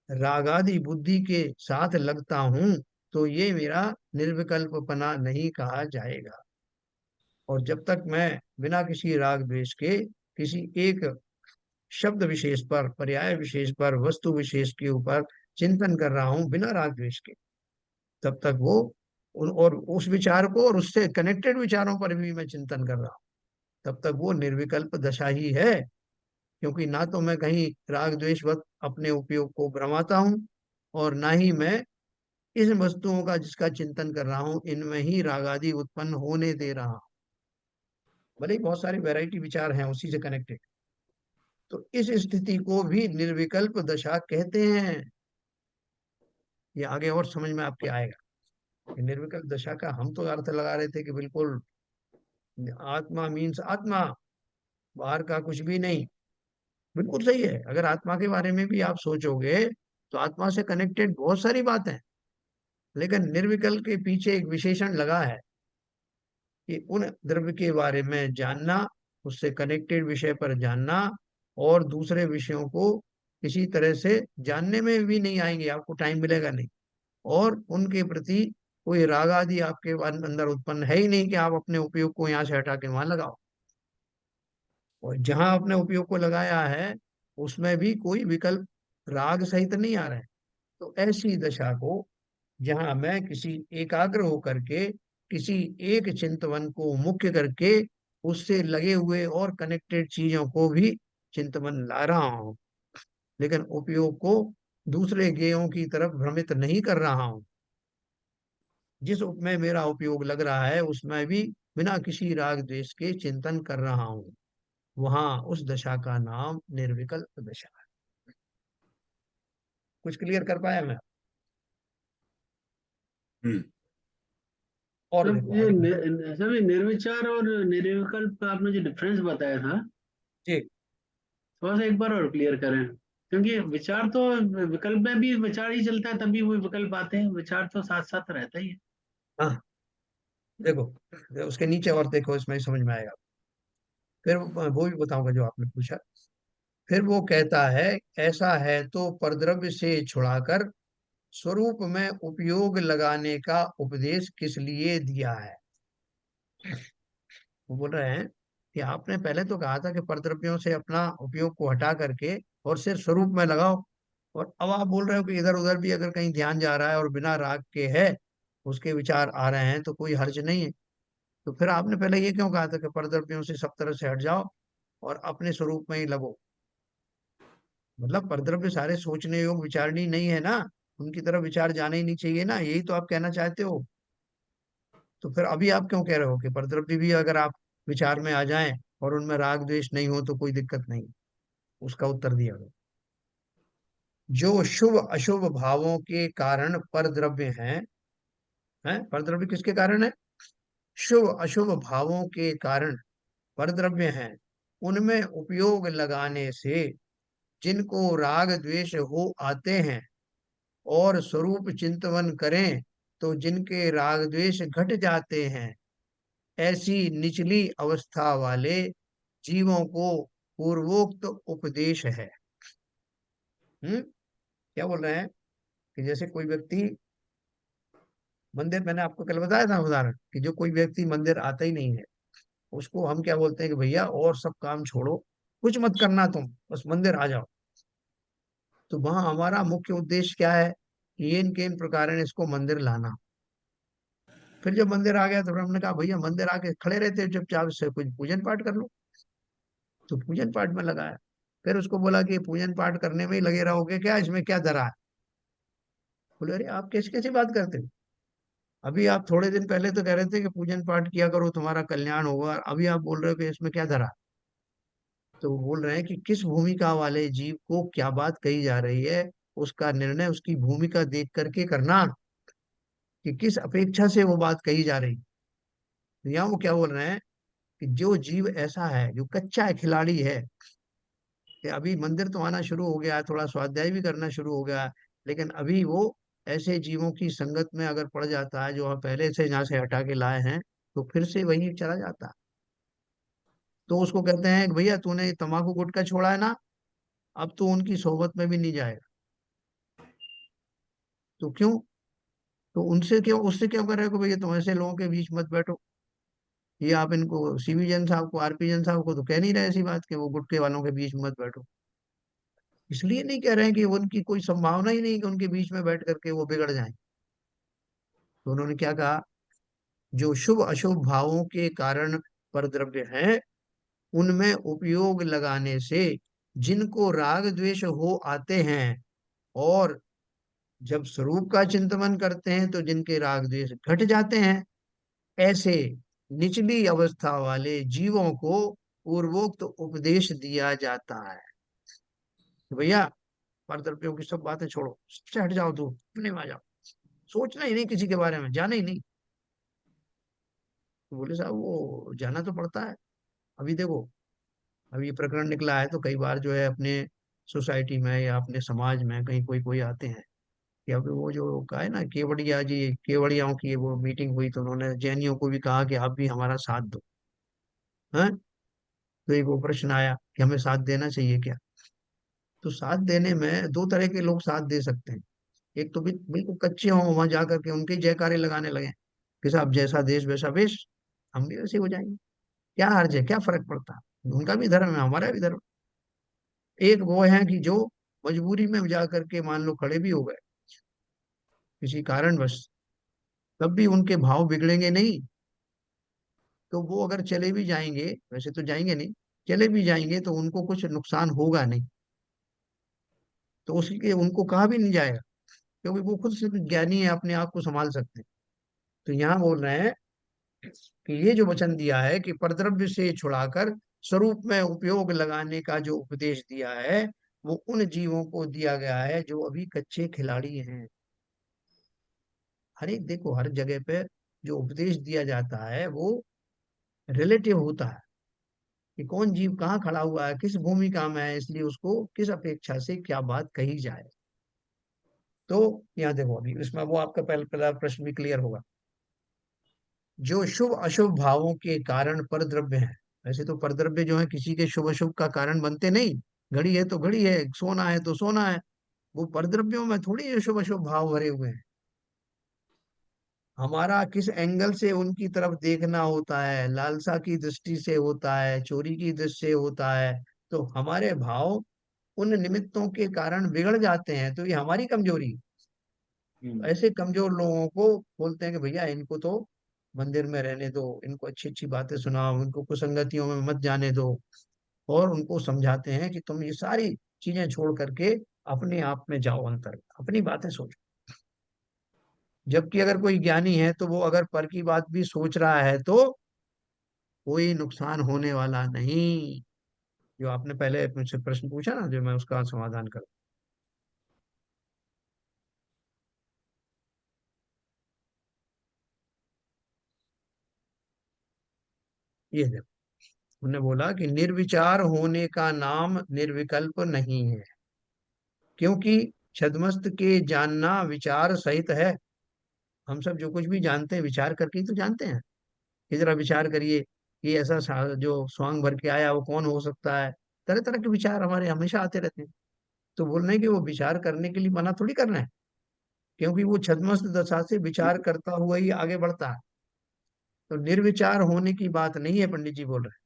रागादि बुद्धि के साथ लगता हूं, तो ये मेरा निर्विकल्पपना नहीं कहा जाएगा। और जब तक मैं बिना किसी राग द्वेष के किसी एक शब्द विशेष पर, पर्याय विशेष पर, वस्तु विशेष के ऊपर चिंतन कर रहा हूं बिना राग द्वेष के, तब तक वो और उस विचार को और उससे कनेक्टेड विचारों पर भी मैं चिंतन कर रहा हूं, तब तक वो निर्विकल्प दशा ही है। क्योंकि ना तो मैं कहीं राग द्वेषवश अपने उपयोग को भ्रमाता हूँ, और ना ही मैं इन वस्तुओं का जिसका चिंतन कर रहा हूँ इनमें ही राग आदि उत्पन्न होने दे रहा हूं। भले ही बहुत सारी वैरायटी विचार हैं उसी से कनेक्टेड, तो इस स्थिति को भी निर्विकल्प दशा कहते हैं। ये आगे और समझ में आपके आएगा कि निर्विकल्प दशा का हम तो अर्थ लगा रहे थे कि बिल्कुल आत्मा मीन्स आत्मा, बाहर का कुछ भी नहीं। बिल्कुल सही है, अगर आत्मा के बारे में भी आप सोचोगे तो आत्मा से कनेक्टेड बहुत सारी बातें हैं, लेकिन निर्विकल्प के पीछे एक विशेषण लगा है कि उन द्रव्य के बारे में जानना, उससे कनेक्टेड विषय पर जानना, और दूसरे विषयों को किसी तरह से जानने में भी नहीं आएंगे, आपको टाइम मिलेगा नहीं, और उनके प्रति कोई राग आदि आपके अंदर उत्पन्न है ही नहीं कि आप अपने उपयोग को यहाँ से हटा के वहां लगाओ, और जहां अपने उपयोग को लगाया है उसमें भी कोई विकल्प राग सहित नहीं आ रहे हैं। तो ऐसी दशा को, जहां मैं किसी एकाग्र होकर के किसी एक चिंतवन को मुख्य करके उससे लगे हुए और कनेक्टेड चीजों को भी चिंतवन ला रहा हूं, लेकिन उपयोग को दूसरे ज्ञेयों की तरफ भ्रमित नहीं कर रहा हूं, जिस में मेरा उपयोग लग रहा है उसमें भी बिना किसी राग द्वेष के चिंतन कर रहा हूं, वहां उस दशा का नाम निर्विकल्प दशा है। कुछ क्लियर कर पाया मैं? हम्म। और तब देखो ये आगे। ऐसा भी निर्विचार और निर्विकल्प का आपने जो डिफरेंस बताया था, जी। थोड़ा सा एक बार और क्लियर करें। क्योंकि विचार तो, विकल्प में भी विचार ही चलता है तभी वो विकल्प आते हैं, विचार तो साथ साथ रहता ही है। हाँ, देखो उसके नीचे और देखो, इसमें ही समझ में आएगा। फिर वो भी बताऊंगा जो आपने पूछा। फिर वो कहता है ऐसा है तो परद्रव्य से छुड़ाकर स्वरूप में उपयोग लगाने का उपदेश किस लिए दिया है। वो बोल रहे हैं कि आपने पहले तो कहा था कि परद्रव्यों से अपना उपयोग को हटा करके और सिर्फ स्वरूप में लगाओ, और अब आप बोल रहे हो कि इधर उधर भी अगर कहीं ध्यान जा रहा है और बिना राग के है उसके विचार आ रहे हैं तो कोई हर्ज नहीं है। तो फिर आपने पहले ये क्यों कहा था कि परद्रव्यों से सब तरह से हट जाओ और अपने स्वरूप में ही लगो। मतलब परद्रव्य सारे सोचने योग विचारणीय नहीं है ना, उनकी तरफ विचार जाना ही नहीं चाहिए ना, यही तो आप कहना चाहते हो। तो फिर अभी आप क्यों कह रहे हो कि परद्रव्य भी अगर आप विचार में आ जाएं और उनमें राग द्वेष नहीं हो तो कोई दिक्कत नहीं? उसका उत्तर दिया गया, जो शुभ अशुभ भावों के कारण परद्रव्य हैं, परद्रव्य किसके कारण है? शुभ अशुभ भावों के कारण परद्रव्य हैं, उनमें उपयोग लगाने से जिनको राग द्वेष हो आते हैं और स्वरूप चिंतन करें तो जिनके राग द्वेष घट जाते हैं, ऐसी निचली अवस्था वाले जीवों को पूर्वोक्त उपदेश है। क्या बोल रहे हैं कि जैसे कोई व्यक्ति मंदिर, मैंने आपको कल बताया था उदाहरण कि जो कोई व्यक्ति मंदिर आता ही नहीं है, उसको हम क्या बोलते हैं कि भैया और सब काम छोड़ो, कुछ मत करना, तुम बस मंदिर आ जाओ। तो वहां हमारा मुख्य उद्देश्य क्या है कि इन के इन प्रकार इसको मंदिर लाना। फिर जब मंदिर आ गया तो फिर हमने कहा भैया मंदिर आके खड़े रहते चुपचाप से कुछ पूजन पाठ कर लो, तो पूजन पाठ में लगाया। फिर उसको बोला कि पूजन पाठ करने में ही लगे रहोगे क्या, इसमें क्या धरा है? बोले अरे आप कैसे कैसे बात करते हो, अभी आप थोड़े दिन पहले तो कह रहे थे कि पूजन पाठ किया करो तुम्हारा कल्याण होगा, अभी आप बोल रहे हो कि इसमें क्या धरा? तो वो बोल रहे हैं कि किस भूमिका वाले जीव को क्या बात कही जा रही है, उसका निर्णय उसकी भूमिका देख करके करना, कि किस अपेक्षा से वो बात कही जा रही। तो यहाँ वो क्या बोल रहे हैं कि जो जीव ऐसा है, जो कच्चा है, खिलाड़ी है, कि अभी मंदिर तो आना शुरू हो गया है, थोड़ा स्वाध्याय भी करना शुरू हो गया है, लेकिन अभी वो ऐसे जीवों की संगत में अगर पड़ जाता है जो हम पहले से यहाँ से हटा के लाए हैं, तो फिर से वही चला जाता है। तो उसको कहते हैं कि भैया तूने तंबाकू गुटखा छोड़ा है ना, अब तो उनकी सोहबत में भी नहीं जाएगा। तो क्यों? तो उनसे क्यों, उससे क्यों कर रहे हो भैया, तुम ऐसे लोगों के बीच मत बैठो। ये आप इनको सीबी जैन साहब को, आरपी जैन साहब को तो कह नहीं रहे ऐसी बात कि वो गुटखे वालों के बीच मत बैठो। इसलिए नहीं कह रहे हैं कि उनकी कोई संभावना ही नहीं कि उनके बीच में बैठ करके वो बिगड़ जाएं। तो उन्होंने क्या कहा, जो शुभ अशुभ भावों के कारण परद्रव्य हैं, उनमें उपयोग लगाने से जिनको राग द्वेष हो आते हैं और जब स्वरूप का चिंतन करते हैं तो जिनके राग द्वेष घट जाते हैं, ऐसे निचली अवस्था वाले जीवों को पूर्वोक्त उपदेश दिया जाता है। तो भैया परद्रव्यों की सब बातें छोड़ो, सबसे हट जाओ, तू अपने में आ जाओ, सोचना ही नहीं किसी के बारे में, जाना ही नहीं। तो बोले साहब वो जाना तो पड़ता है। अभी देखो, अभी ये प्रकरण निकला है तो कई बार जो है अपने सोसाइटी में या अपने समाज में कहीं कोई कोई आते हैं कि अब वो जो कहा है ना केवड़िया जी, केवड़ियाओं की वो मीटिंग हुई तो उन्होंने जैनियों को भी कहा कि आप भी हमारा साथ दो। हैं? तो एक वो प्रश्न आया कि हमें साथ देना चाहिए क्या? तो साथ देने में दो तरह के लोग साथ दे सकते हैं। एक तो बिल्कुल कच्चे हों, वहां जाकर के उनके जयकारे लगाने लगे कि साहब जैसा देश वैसा वेश, हम भी वैसे हो जाएंगे, क्या हर्ज है, क्या फर्क पड़ता है, उनका भी धर्म है हमारा भी धर्म। एक वो है कि जो मजबूरी में जा करके मान लो खड़े भी हो गए किसी कारणवश, तब भी उनके भाव बिगड़ेंगे नहीं। तो वो अगर चले भी जाएंगे, वैसे तो जाएंगे नहीं, चले भी जाएंगे तो उनको कुछ नुकसान होगा नहीं, तो उसके उनको कहा भी नहीं जाएगा, क्योंकि वो खुद से ज्ञानी है, अपने आप को संभाल सकते हैं। तो यहाँ बोल रहे हैं कि ये जो वचन दिया है कि परद्रव्य से छुड़ाकर स्वरूप में उपयोग लगाने का जो उपदेश दिया है, वो उन जीवों को दिया गया है जो अभी कच्चे खिलाड़ी हैं। हर एक देखो, हर जगह पे जो उपदेश दिया जाता है वो रिलेटिव होता है कि कौन जीव कहाँ खड़ा हुआ है, किस भूमिका में है, इसलिए उसको किस अपेक्षा से क्या बात कही जाए। तो यहाँ देखो, अभी इसमें वो आपका पहला पहला प्रश्न भी क्लियर होगा। जो शुभ अशुभ भावों के कारण परद्रव्य है, वैसे तो परद्रव्य जो है किसी के शुभ अशुभ का कारण बनते नहीं, घड़ी है तो घड़ी है, सोना है तो सोना है, वो परद्रव्यों में थोड़ी ये शुभ अशुभ भाव भरे हुए हैं। हमारा किस एंगल से उनकी तरफ देखना होता है, लालसा की दृष्टि से होता है, चोरी की दृष्टि से होता है, तो हमारे भाव उन निमित्तों के कारण बिगड़ जाते हैं, तो ये हमारी कमजोरी है। ऐसे कमजोर लोगों को बोलते हैं कि भैया इनको तो मंदिर में रहने दो, इनको अच्छी अच्छी बातें सुनाओ, इनको कुसंगतियों में मत जाने दो, और उनको समझाते हैं कि तुम ये सारी चीजें छोड़ करके अपने आप में जाओ, अंतर अपनी बातें सोचो। जबकि अगर कोई ज्ञानी है तो वो अगर पर की बात भी सोच रहा है तो कोई नुकसान होने वाला नहीं। जो आपने पहले मुझसे प्रश्न पूछा ना, जो मैं उसका समाधान करूं, ये देखो, उन्होंने बोला कि निर्विचार होने का नाम निर्विकल्प नहीं है, क्योंकि छद्मस्त के जानना विचार सहित है। हम सब जो कुछ भी जानते हैं विचार करके ही तो जानते हैं। कि जरा विचार करिए कि ऐसा जो स्वांग भर के आया वो कौन हो सकता है। तरह तरह के विचार हमारे हमेशा आते रहते हैं। तो बोल रहे हैं कि वो विचार करने के लिए मना थोड़ी करना है, क्योंकि वो छद्मस्त दशा से विचार करता हुआ ही आगे बढ़ता है। तो निर्विचार होने की बात नहीं है, पंडित जी बोल रहे हैं।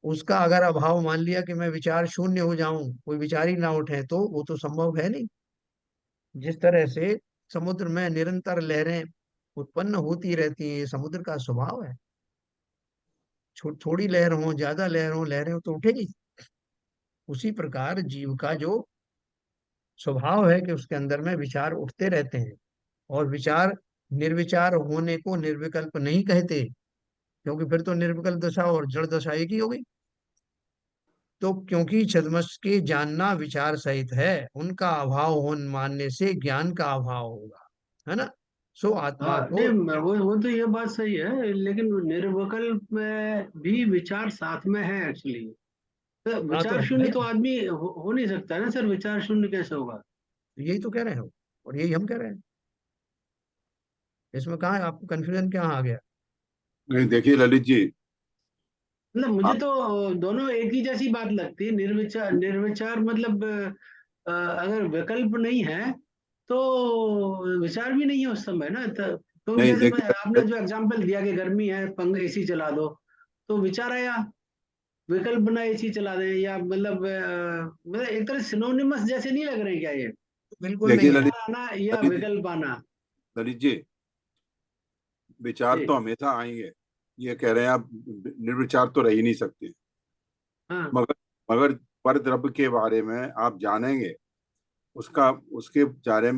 उसका अगर अभाव मान लिया कि मैं विचार शून्य हो जाऊं, कोई विचार ही ना उठे, तो वो तो संभव है नहीं। जिस तरह से समुद्र में निरंतर लहरें उत्पन्न होती रहती हैं, ये समुद्र का स्वभाव है। थोड़ी लहर हो, ज्यादा लहर हो, लहरें तो उठेगी। उसी प्रकार जीव का जो स्वभाव है कि उसके अंदर में विचार उठते रहते हैं। और विचार निर्विचार होने को निर्विकल्प नहीं कहते, क्योंकि फिर तो निर्विकल्प दशा और जड़ दशा एक ही हो गई। तो क्योंकि छद्मस के जानना विचार सहित है, उनका अभाव होने मानने से ज्ञान का अभाव होगा, है ना। सो आत्मा हाँ को, नहीं, वो तो ये बात सही है, लेकिन निर्विकल्प में भी विचार साथ में है एक्चुअली। तो हाँ तो विचार है शून्य तो ना, आदमी हो नहीं सकता ना सर, विचार शून्य कैसे होगा? यही तो कह रहे हो और यही हम कह रहे हैं। इसमें कहाँ है, आपको कंफ्यूजन क्या आ गया? नहीं देखिए ललित जी, मतलब मुझे आप तो दोनों एक ही जैसी बात लगती है। निर्विचार निर्विचार मतलब अगर विकल्प नहीं है तो विचार भी नहीं है उस समय ना। तो नहीं जैसे आपने देखिए, जो एग्जांपल दिया कि गर्मी है, पंख एसी चला दो, तो विचार आया। विकल्प बना एसी चला दें, या मतलब मतलब एक तरह सिनोनिमस जैसे नहीं लग रहे हैं क्या ये? बिल्कुल नहीं देखिए है। ललित, विचार आना या ललित विकल्प आना? ललित जी, विचार तो जी। हमेशा आएंगे। ये कह रहे हैं आप निर्विचार तो रह ही नहीं सकते। हाँ मगर मगर पर द्रव्य के बारे में आप जानेंगे, उसका उसके बारे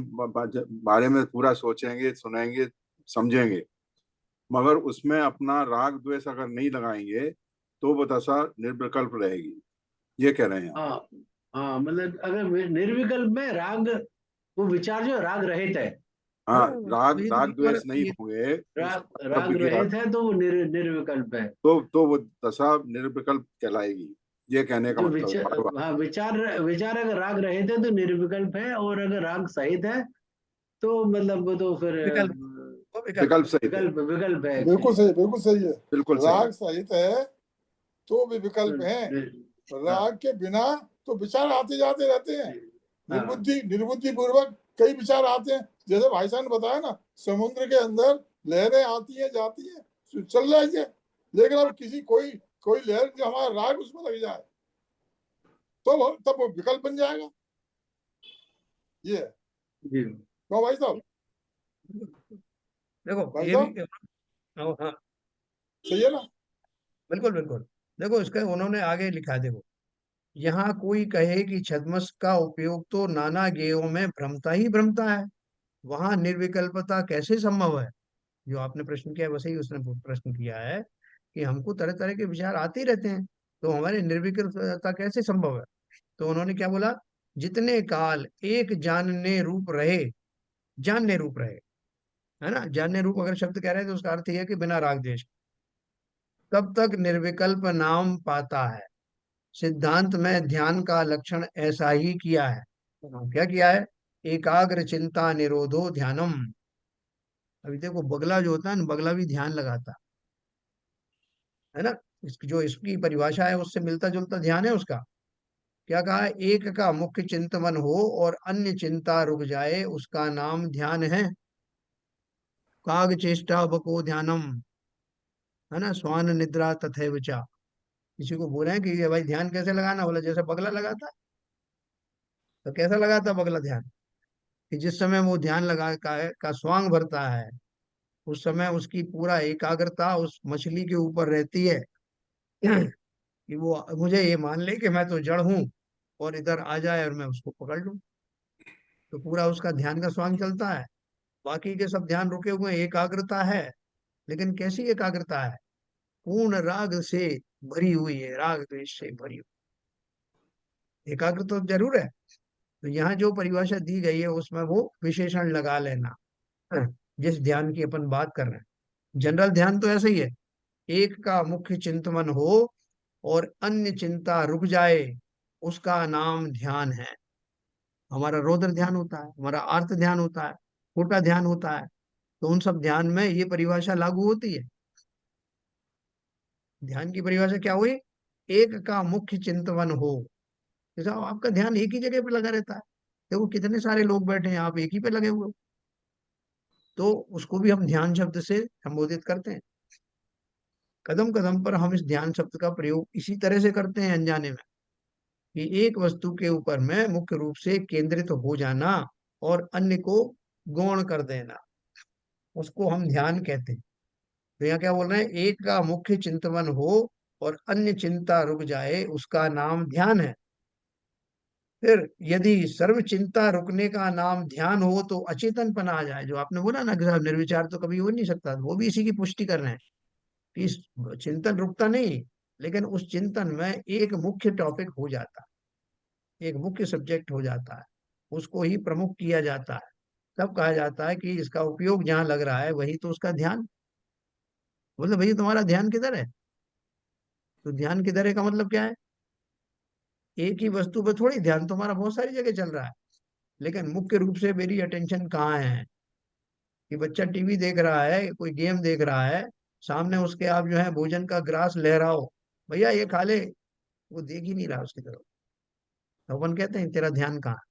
में पूरा सोचेंगे, सुनेंगे, समझेंगे, मगर उसमें अपना राग द्वेष अगर नहीं लगाएंगे तो वो दशा निर्विकल्प रहेगी। ये कह रहे हैं आप। हाँ हाँ, मतलब अगर निर्विकल्प में राग, वो विचार जो है राग रहित है। हाँ, राग वही तो राग एक बार द्वेष नहीं होंगे उस राग द्रव्य राग के, रहित है तो वो निर्विकल्प है। तो वो दशा निर्विकल्प कहलाएगी। ये कहने का जो मतलब है विचार, बार बार। हाँ विचार, विचार अगर राग रहित है तो निर्विकल्प है, और अगर राग सहित है तो मतलब वो तो फिर विकल्प, वो विकल्प विकल्प है। सहित है। विकल्प विकल्प है बिल्कुल एक्चुअली। सही, बिल्कुल सही है। बिल्कुल सही राग है। सहित है तो भी विकल्प है। हाँ राग के बिना तो विचार आते जाते रहते हैं। हाँ निर्बुद्धि पूर्वक कई विचार आते हैं। जैसे भाई साहब ने बताया ना, समुद्र के अंदर लहरें आती हैं जाती हैं, चल रही है। लेकिन अब किसी कोई कोई लहर जो हमारा राग उसमें लग जाए तो तब वो विकल्प बन जाएगा। ये है। जी। तो भाई साहब, देखो भाई ये भी, साहब हाँ हाँ, सही है ना? बिल्कुल बिल्कुल। देखो इसका उन्होंने आगे लिखा है, देखो, यहाँ कोई कहे कि छद्मस का उपयोग तो नाना गेयों में भ्रमता ही भ्रमता है, वहां निर्विकल्पता कैसे संभव है। जो आपने प्रश्न किया है वैसे ही उसने प्रश्न किया है कि हमको तरह तरह के विचार आते ही रहते हैं, तो हमारे निर्विकल्पता कैसे संभव है। तो उन्होंने क्या बोला, जितने काल एक जानने रूप रहे, जानने रूप रहे, है ना, जानने रूप अगर शब्द कह रहे हैं तो उसका अर्थ यह है कि बिना राग द्वेष, तब तक निर्विकल्प नाम पाता है। सिद्धांत में ध्यान का लक्षण ऐसा ही किया है। तो क्या किया है, एकाग्र चिंता निरोधो ध्यानम। अभी देखो बगला जो होता है ना, बगला भी ध्यान लगाता है ना। इसकी जो इसकी परिभाषा है उससे मिलता जुलता ध्यान है उसका। क्या कहा है, एक का मुख्य चिंतन हो और अन्य चिंता रुक जाए, उसका नाम ध्यान है। काग चेष्टा बको ध्यानम, है ना, स्वान निद्रा तथैव चा। किसी को बोले कि ये भाई ध्यान कैसे लगाना, बोला जैसे बगला लगाता। तो कैसा लगाता बगला ध्यान, कि जिस समय वो ध्यान लगा का स्वांग भरता है, उस समय उसकी पूरा एकाग्रता उस मछली के ऊपर रहती है। कि वो मुझे ये मान ले कि मैं तो जड़ हूँ और इधर आ जाए और मैं उसको पकड़ लूं, तो पूरा उसका ध्यान का स्वांग चलता है। बाकी के सब ध्यान रुके हुए हैं, एकाग्रता है, लेकिन कैसी एकाग्रता है? पूर्ण राग से भरी हुई है, राग द्वेष से भरी हुई। एकाग्र तो जरूर है। तो यहाँ जो परिभाषा दी गई है उसमें वो विशेषण लगा लेना। हाँ, जिस ध्यान की अपन बात कर रहे हैं, जनरल ध्यान तो ऐसा ही है, एक का मुख्य चिंतन हो और अन्य चिंता रुक जाए, उसका नाम ध्यान है। हमारा रौद्र ध्यान होता है, हमारा आर्त ध्यान होता है, छोटा ध्यान होता है। तो उन सब ध्यान में ये परिभाषा लागू होती है। ध्यान की परिभाषा क्या हुई? एक का मुख्य चिंतन हो। जैसे आपका ध्यान एक ही जगह पे लगा रहता है, देखो कितने सारे लोग बैठे हैं, आप एक ही पे लगे हुए हो, तो उसको भी हम ध्यान शब्द से संबोधित करते हैं। कदम कदम पर हम इस ध्यान शब्द का प्रयोग इसी तरह से करते हैं अनजाने में, कि एक वस्तु के ऊपर में मुख्य रूप से केंद्रित हो जाना और अन्य को गौण कर देना, उसको हम ध्यान कहते हैं। तो यहाँ क्या बोल रहे हैं? एक का मुख्य चिंतन हो और अन्य चिंता रुक जाए, उसका नाम ध्यान है। फिर यदि सर्व चिंता रुकने का नाम ध्यान हो तो अचेतनपन आ जाए। जो आपने बोला ना कि साहब निर्विचार तो कभी हो नहीं सकता, वो भी इसी की पुष्टि कर रहे हैं कि चिंतन रुकता नहीं, लेकिन उस चिंतन में एक मुख्य टॉपिक हो जाता है, एक मुख्य सब्जेक्ट हो जाता है, उसको ही प्रमुख किया जाता है। तब कहा जाता है कि इसका उपयोग जहाँ लग रहा है वही तो उसका ध्यान। बोले भैया तुम्हारा ध्यान किधर है? तो ध्यान किधर है का मतलब क्या है? एक ही वस्तु पर थोड़ी ध्यान, तुम्हारा बहुत सारी जगह चल रहा है, लेकिन मुख्य रूप से मेरी अटेंशन कहाँ है? कि बच्चा टीवी देख रहा है, कोई गेम देख रहा है, सामने उसके आप जो है भोजन का ग्रास लहराओ, भैया ये खा ले, वो देख ही नहीं रहा उसकी तरफ। तो अपन कहते हैं तेरा ध्यान कहाँ?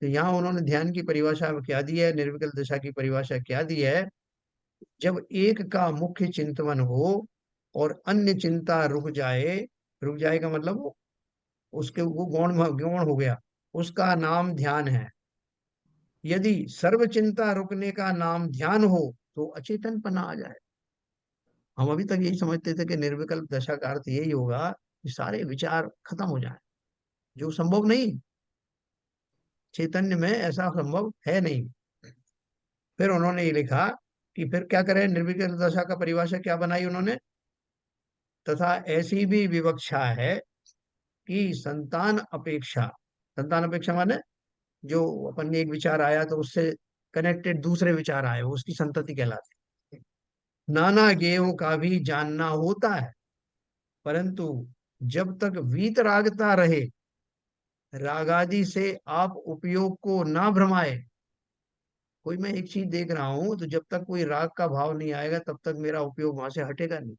तो यहाँ उन्होंने ध्यान की परिभाषा क्या दी है, निर्विकल्प दशा की परिभाषा क्या दी है? जब एक का मुख्य चिंतन हो और अन्य चिंता रुक जाए। रुक जाए का मतलब उसके वो गौण गौण हो गया, उसका नाम ध्यान है। यदि सर्व चिंता रुकने का नाम ध्यान हो तो अचेतनपना आ जाए। हम अभी तक यही समझते थे कि निर्विकल्प दशा का अर्थ यही होगा कि सारे विचार खत्म हो जाएं, जो संभव नहीं, चैतन्य में ऐसा संभव है नहीं। फिर उन्होंने ये लिखा कि फिर क्या करें, निर्विकल्प दशा का परिभाषा क्या बनाई उन्होंने? तथा ऐसी भी विवक्षा है कि संतान अपेक्षा माने जो अपन ने एक विचार आया तो उससे कनेक्टेड दूसरे विचार आए, वो उसकी संतति कहलाती है। नाना ज्ञेयों का भी जानना होता है, परंतु जब तक वीतरागता रहे, रागादि से आप उपयोग को ना भ्रमाए। कोई मैं एक चीज देख रहा हूं तो जब तक कोई राग का भाव नहीं आएगा तब तक मेरा उपयोग वहां से हटेगा नहीं।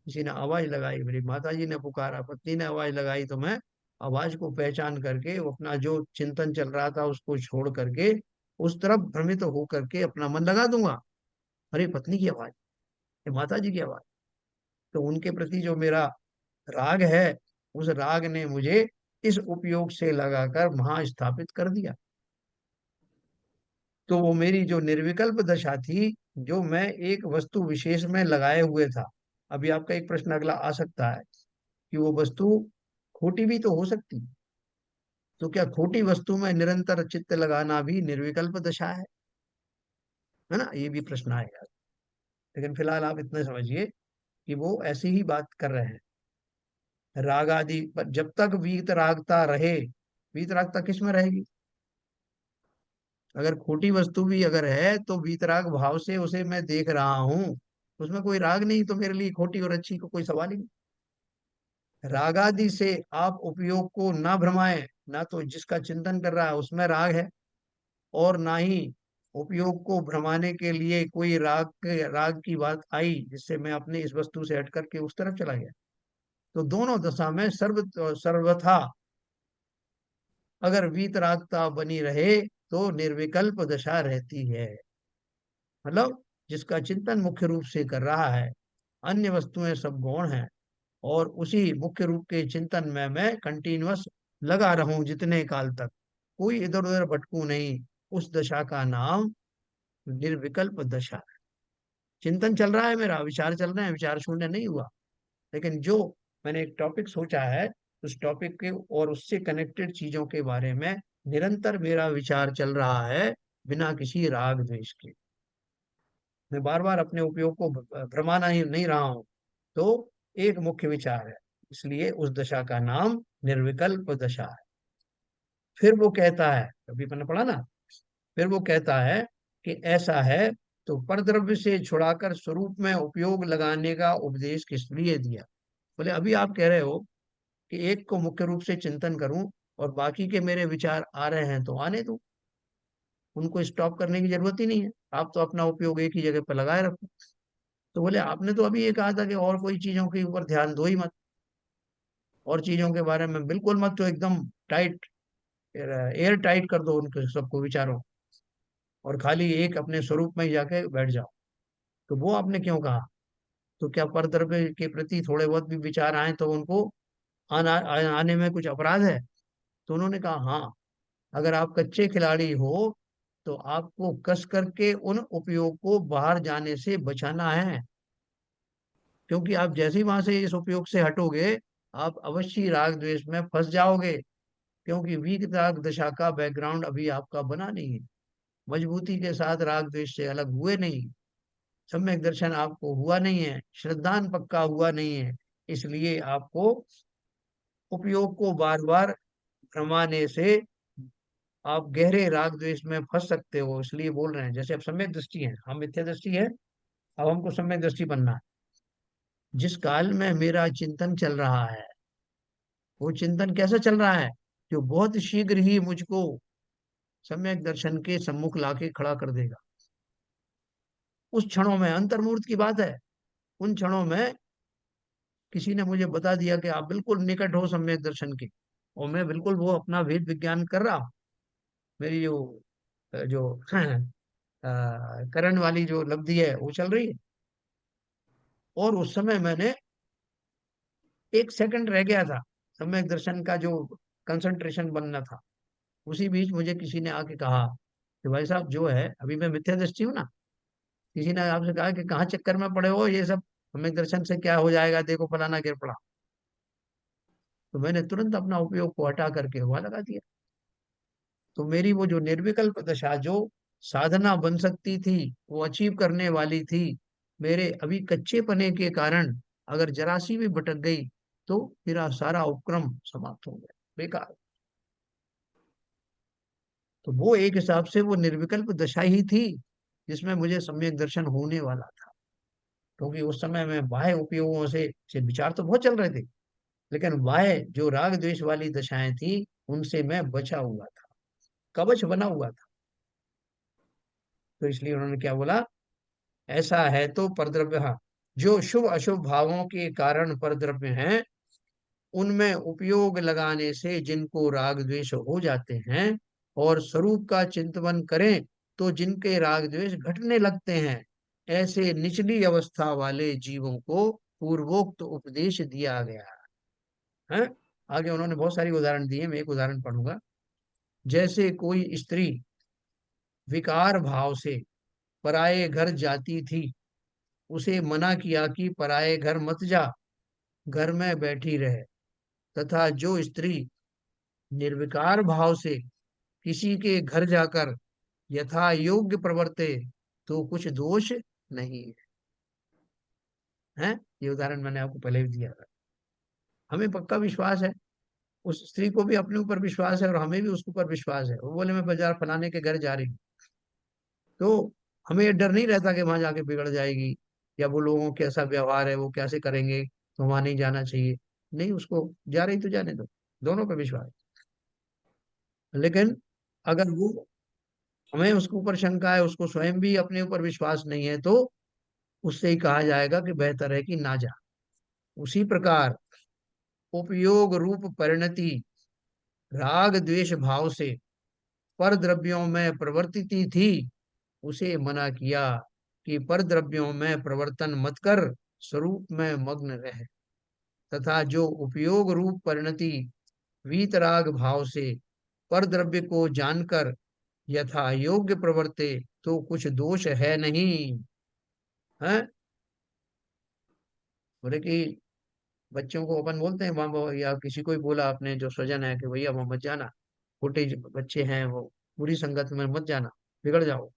किसी ने आवाज लगाई, मेरी माता जी ने पुकारा, पत्नी ने आवाज लगाई, तो मैं आवाज को पहचान करके वो अपना जो चिंतन चल रहा था उसको छोड़ करके उस तरफ भ्रमित हो करके अपना मन लगा दूंगा। अरे पत्नी की आवाज, ये माता जी की आवाज। तो उनके प्रति जो मेरा राग है, उस राग ने मुझे इस उपयोग से लगाकर वहां स्थापित कर दिया। तो वो मेरी जो निर्विकल्प दशा थी, जो मैं एक वस्तु विशेष में लगाए हुए था। अभी आपका एक प्रश्न अगला आ सकता है कि वो वस्तु खोटी भी तो हो सकती, तो क्या खोटी वस्तु में निरंतर चित्त लगाना भी निर्विकल्प दशा है ना? ये भी प्रश्न आएगा। लेकिन फिलहाल आप इतना समझिए कि वो ऐसी ही बात कर रहे हैं। राग आदि पर जब तक वीतरागता रहे, वीतरागता किस में रहेगी? अगर खोटी वस्तु भी अगर है तो वीतराग भाव से उसे मैं देख रहा हूं, उसमें कोई राग नहीं, तो मेरे लिए खोटी और अच्छी को कोई सवाल ही नहीं। रागादि से आप उपयोग को ना भ्रमाएं, ना तो जिसका चिंतन कर रहा है उसमें राग है, और ना ही उपयोग को भ्रमाने के लिए कोई राग की बात आई जिससे मैं अपने इस वस्तु से हट करके उस तरफ चला गया। तो दोनों दशा में सर्वथा अगर वीतरागता बनी रहे तो निर्विकल्प दशा रहती है। मतलब जिसका चिंतन मुख्य रूप से कर रहा है, अन्य वस्तुएं सब गौण हैं, और उसी मुख्य रूप के चिंतन में मैं कंटिन्यूअस लगा रहूं जितने काल तक, कोई इधर उधर भटकू नहीं, उस दशा का नाम निर्विकल्प दशा है। चिंतन चल रहा है, मेरा विचार चल रहे हैं, विचार शून्य नहीं हुआ, लेकिन जो मैंने एक टॉपिक सोचा है उस टॉपिक के और उससे कनेक्टेड चीजों के बारे में निरंतर मेरा विचार चल रहा है, बिना किसी राग द्वेष के। मैं बार बार अपने उपयोग को भ्रमाना ही नहीं रहा हूं। तो एक मुख्य विचार है, इसलिए उस दशा का नाम निर्विकल्प दशा है। फिर वो कहता है, अभी मैंने पढ़ा ना, फिर वो कहता है कि ऐसा है तो परद्रव्य से छुड़ाकर स्वरूप में उपयोग लगाने का उपदेश किस लिए दिया। बोले अभी आप कह रहे हो कि एक को मुख्य रूप से चिंतन करूं और बाकी के मेरे विचार आ रहे हैं तो आने दो, उनको स्टॉप करने की जरूरत ही नहीं है, आप तो अपना उपयोग एक ही जगह पर लगाए रखो। तो बोले आपने तो अभी ये कहा था कि और कोई चीजों के ऊपर ध्यान दो ही मत, और चीजों के बारे में बिल्कुल मत, तो एकदम टाइट, एयर टाइट कर दो उनके सबको विचारों, और खाली एक अपने स्वरूप में ही जाके बैठ जाओ। तो वो आपने क्यों कहा? तो क्या परद्रव्य के प्रति थोड़े बहुत भी विचार आए तो उनको आने में कुछ अपराध है? तो उन्होंने कहा हाँ, अगर आप कच्चे खिलाड़ी हो तो आपको कस करके उन उपयोग को बाहर जाने से बचाना है, क्योंकि आप जैसे ही वहां से इस उपयोग से हटोगे आप अवश्य राग द्वेष में फंस जाओगे, क्योंकि वीक राग दशा का बैकग्राउंड अभी आपका बना नहीं है, मजबूती के साथ राग द्वेष से अलग हुए नहीं, सम्यक दर्शन आपको हुआ नहीं है, श्रद्धान पक्का हुआ नहीं है, इसलिए आपको उपयोग को बार बार भ्रमाने से आप गहरे राग द्वेष में फंस सकते हो। इसलिए बोल रहे हैं, जैसे अब सम्यक दृष्टि है, हम मिथ्या दृष्टि है, अब हमको सम्यक दृष्टि बनना है। जिस काल में मेरा चिंतन चल रहा है, वो चिंतन कैसा चल रहा है? जो बहुत शीघ्र ही मुझको सम्यक दर्शन के सम्मुख लाके खड़ा कर देगा। उस क्षणों में, अंतर्मूर्त की बात है, उन क्षणों में किसी ने मुझे बता दिया कि आप बिल्कुल निकट हो सम्यक दर्शन के, और मैं बिल्कुल वो अपना वेद विज्ञान कर रहा हूं। मेरी जो जो करण वाली जो लब्धि है वो चल रही है, और उस समय मैंने एक सेकंड रह गया था सम्यक दर्शन का जो कंसंट्रेशन बनना था। उसी बीच मुझे किसी ने आके कहा कि भाई साहब जो है, अभी मैं मिथ्या दृष्टि हूँ ना, किसी ने आपसे कहा कि कहाँ चक्कर में पड़े हो, ये सब सम्यक दर्शन से क्या हो जाएगा, देखो फलाना गिर पड़ा। तो मैंने तुरंत अपना उपयोग को हटा करके वहां लगा दिया। तो मेरी वो जो निर्विकल्प दशा जो साधना बन सकती थी, वो अचीव करने वाली थी, मेरे अभी कच्चे पने के कारण अगर जरा सी भी भटक गई तो मेरा सारा उपक्रम समाप्त हो गया, बेकार। तो वो एक हिसाब से वो निर्विकल्प दशा ही थी जिसमें मुझे सम्यक दर्शन होने वाला था, क्योंकि उस समय में बाह्य उपयोगों से विचार तो बहुत चल रहे थे, लेकिन बाह्य जो राग द्वेष वाली दशाएं थी उनसे मैं बचा हुआ था, कवच बना हुआ था। तो इसलिए उन्होंने क्या बोला, ऐसा है तो परद्रव्य, हाँ, जो शुभ अशुभ भावों के कारण परद्रव्य हैं, उनमें उपयोग लगाने से जिनको राग द्वेष हो जाते हैं और स्वरूप का चिंतन करें तो जिनके राग द्वेष घटने लगते हैं, ऐसे निचली अवस्था वाले जीवों को पूर्वोक्त उपदेश दिया गया है। आगे उन्होंने बहुत सारी उदाहरण दिए, मैं एक उदाहरण पढ़ूंगा। जैसे कोई स्त्री विकार भाव से पराये घर जाती थी, उसे मना किया कि पराये घर मत जा, घर में बैठी रहे, तथा जो स्त्री निर्विकार भाव से किसी के घर जाकर यथा योग्य प्रवर्ते तो कुछ दोष नहीं है। ये उदाहरण मैंने आपको पहले भी दिया था। हमें पक्का विश्वास है, उस स्त्री को भी अपने ऊपर विश्वास है और हमें भी उसके ऊपर विश्वास है। वो बोले मैं बाजार फलाने के घर जा रही हूँ, तो हमें ये डर नहीं रहता कि वहां जाके बिगड़ जाएगी, या वो लोगों का कैसा व्यवहार है, वो कैसे करेंगे, तो वहां नहीं जाना चाहिए। नहीं, उसको जा रही तो जाने दो, दोनों पे विश्वास। लेकिन अगर वो, हमें उसके ऊपर शंका है, उसको स्वयं भी अपने ऊपर विश्वास नहीं है, तो उससे ही कहा जाएगा कि बेहतर है कि ना जा। उसी प्रकार उपयोग रूप परिणति राग द्वेष भाव से पर द्रव्यों में प्रवर्तिती थी, उसे मना किया कि पर द्रव्यों में प्रवर्तन मत कर, स्वरूप में मग्न रहे, तथा जो उपयोग रूप परिणति वीतराग भाव से पर द्रव्य को जानकर यथा योग्य प्रवर्ते तो कुछ दोष है नहीं है। बोले कि बच्चों को अपन बोलते हैं वहां, या किसी को भी बोला आपने जो स्वजन है कि भैया वहां मत जाना, छोटे बच्चे हैं वो, बुरी संगत में मत जाना, बिगड़ जाओ।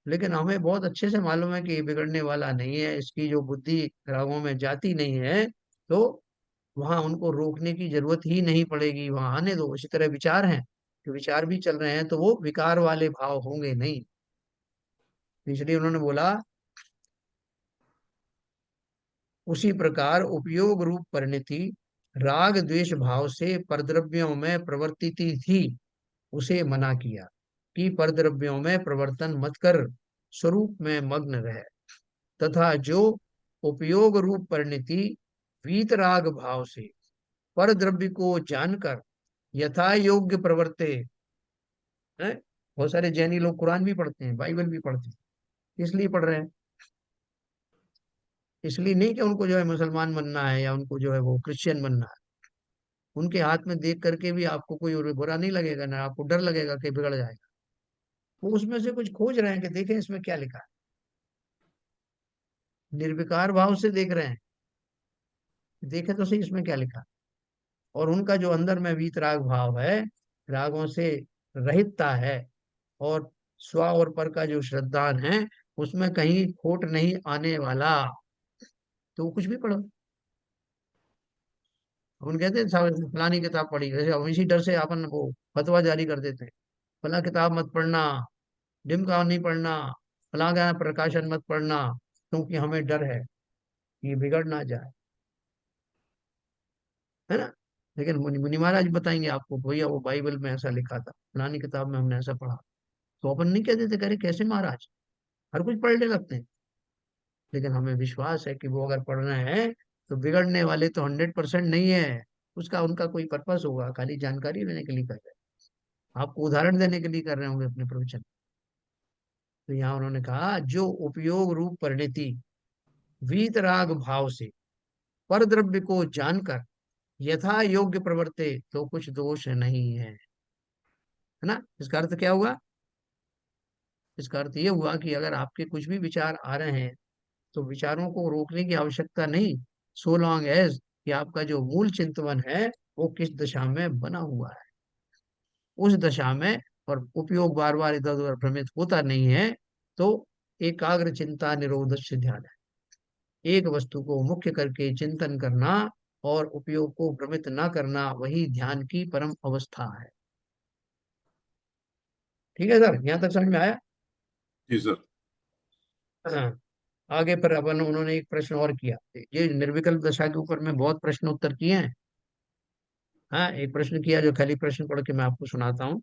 लेकिन हमें बहुत अच्छे से मालूम है कि ये बिगड़ने वाला नहीं है, इसकी जो बुद्धि रागों में जाती नहीं है, तो वहां उनको रोकने की जरूरत ही नहीं पड़ेगी, वहां आने दो। इसी तरह विचार हैं, कि विचार भी चल रहे हैं तो वो विकार वाले भाव होंगे नहीं। तो इसलिए उन्होंने बोला उसी प्रकार उपयोग रूप परिणति राग द्वेष भाव से परद्रव्यों में प्रवर्तिती थी, उसे मना किया कि परद्रव्यों में प्रवर्तन मत कर, स्वरूप में मग्न रहे। तथा जो उपयोग रूप परिणति वीतराग भाव से पर द्रव्य को जानकर यथा योग्य प्रवर्ते है। बहुत सारे जैनी लोग कुरान भी पढ़ते हैं, बाइबल भी पढ़ते हैं, इसलिए पढ़ रहे हैं, इसलिए नहीं कि उनको जो है मुसलमान बनना है या उनको जो है वो क्रिश्चियन बनना है। उनके हाथ में देख करके भी आपको कोई और बुरा नहीं लगेगा, ना आपको डर लगेगा कि बिगड़ जाएगा। वो उसमें से कुछ खोज रहे हैं कि देखें इसमें क्या लिखा है, निर्विकार भाव से देख रहे हैं, देखे तो सही इसमें क्या लिखा है। और उनका जो अंदर में वीतराग भाव है, रागों से रहितता है, और स्व और पर का जो श्रद्धान है, उसमें कहीं खोट नहीं आने वाला। तो वो कुछ भी पढ़ो। अपन कहते हैं फलानी किताब पढ़ी, जैसे हम इसी डर से अपन वो फतवा जारी कर देते हैं, फला किताब मत पढ़ना, ढिमका नहीं पढ़ना, फला का प्रकाशन मत पढ़ना, क्योंकि हमें डर है कि ये बिगड़ ना जाए, है ना। लेकिन मुनि मुनि महाराज बताएंगे आपको, भैया वो बाइबल में ऐसा लिखा था, फलानी किताब में हमने ऐसा पढ़ा। तो अपन नहीं कहते थे, करे कैसे महाराज, हर कुछ पढ़ने लगते हैं। लेकिन हमें विश्वास है कि वो अगर पढ़ रहे हैं तो बिगड़ने वाले तो 100% नहीं है। उसका उनका कोई पर्पस होगा, खाली जानकारी लेने के लिए कर रहे हैं, आपको उदाहरण देने के लिए कर रहे होंगे अपने प्रवचन। तो यहाँ उन्होंने कहा जो उपयोग रूप परिणति वीतराग भाव से पर द्रव्य को जानकर यथा योग्य प्रवर्ते तो कुछ दोष नहीं है ना। इसका अर्थ क्या हुआ? इसका अर्थ ये हुआ कि अगर आपके कुछ भी विचार आ रहे हैं तो विचारों को रोकने की आवश्यकता नहीं, सो लॉन्ग एज कि आपका जो मूल चिंतन है वो किस दशा में बना हुआ है, उस दशा में, और उपयोग बार बार इधर उधर भ्रमित होता नहीं है, तो एकाग्र चिंता निरोध से ध्यान है, एक वस्तु को मुख्य करके चिंतन करना और उपयोग को भ्रमित ना करना, वही ध्यान की परम अवस्था है। ठीक है सर, यहाँ तक समझ में आया? जी सर। हाँ। आगे पर अपन उन्होंने एक प्रश्न और किया, ये निर्विकल्प दशा के ऊपर में बहुत प्रश्न उत्तर किए हैं। हाँ, एक प्रश्न किया जो खाली प्रश्न पढ़ के मैं आपको सुनाता हूँ।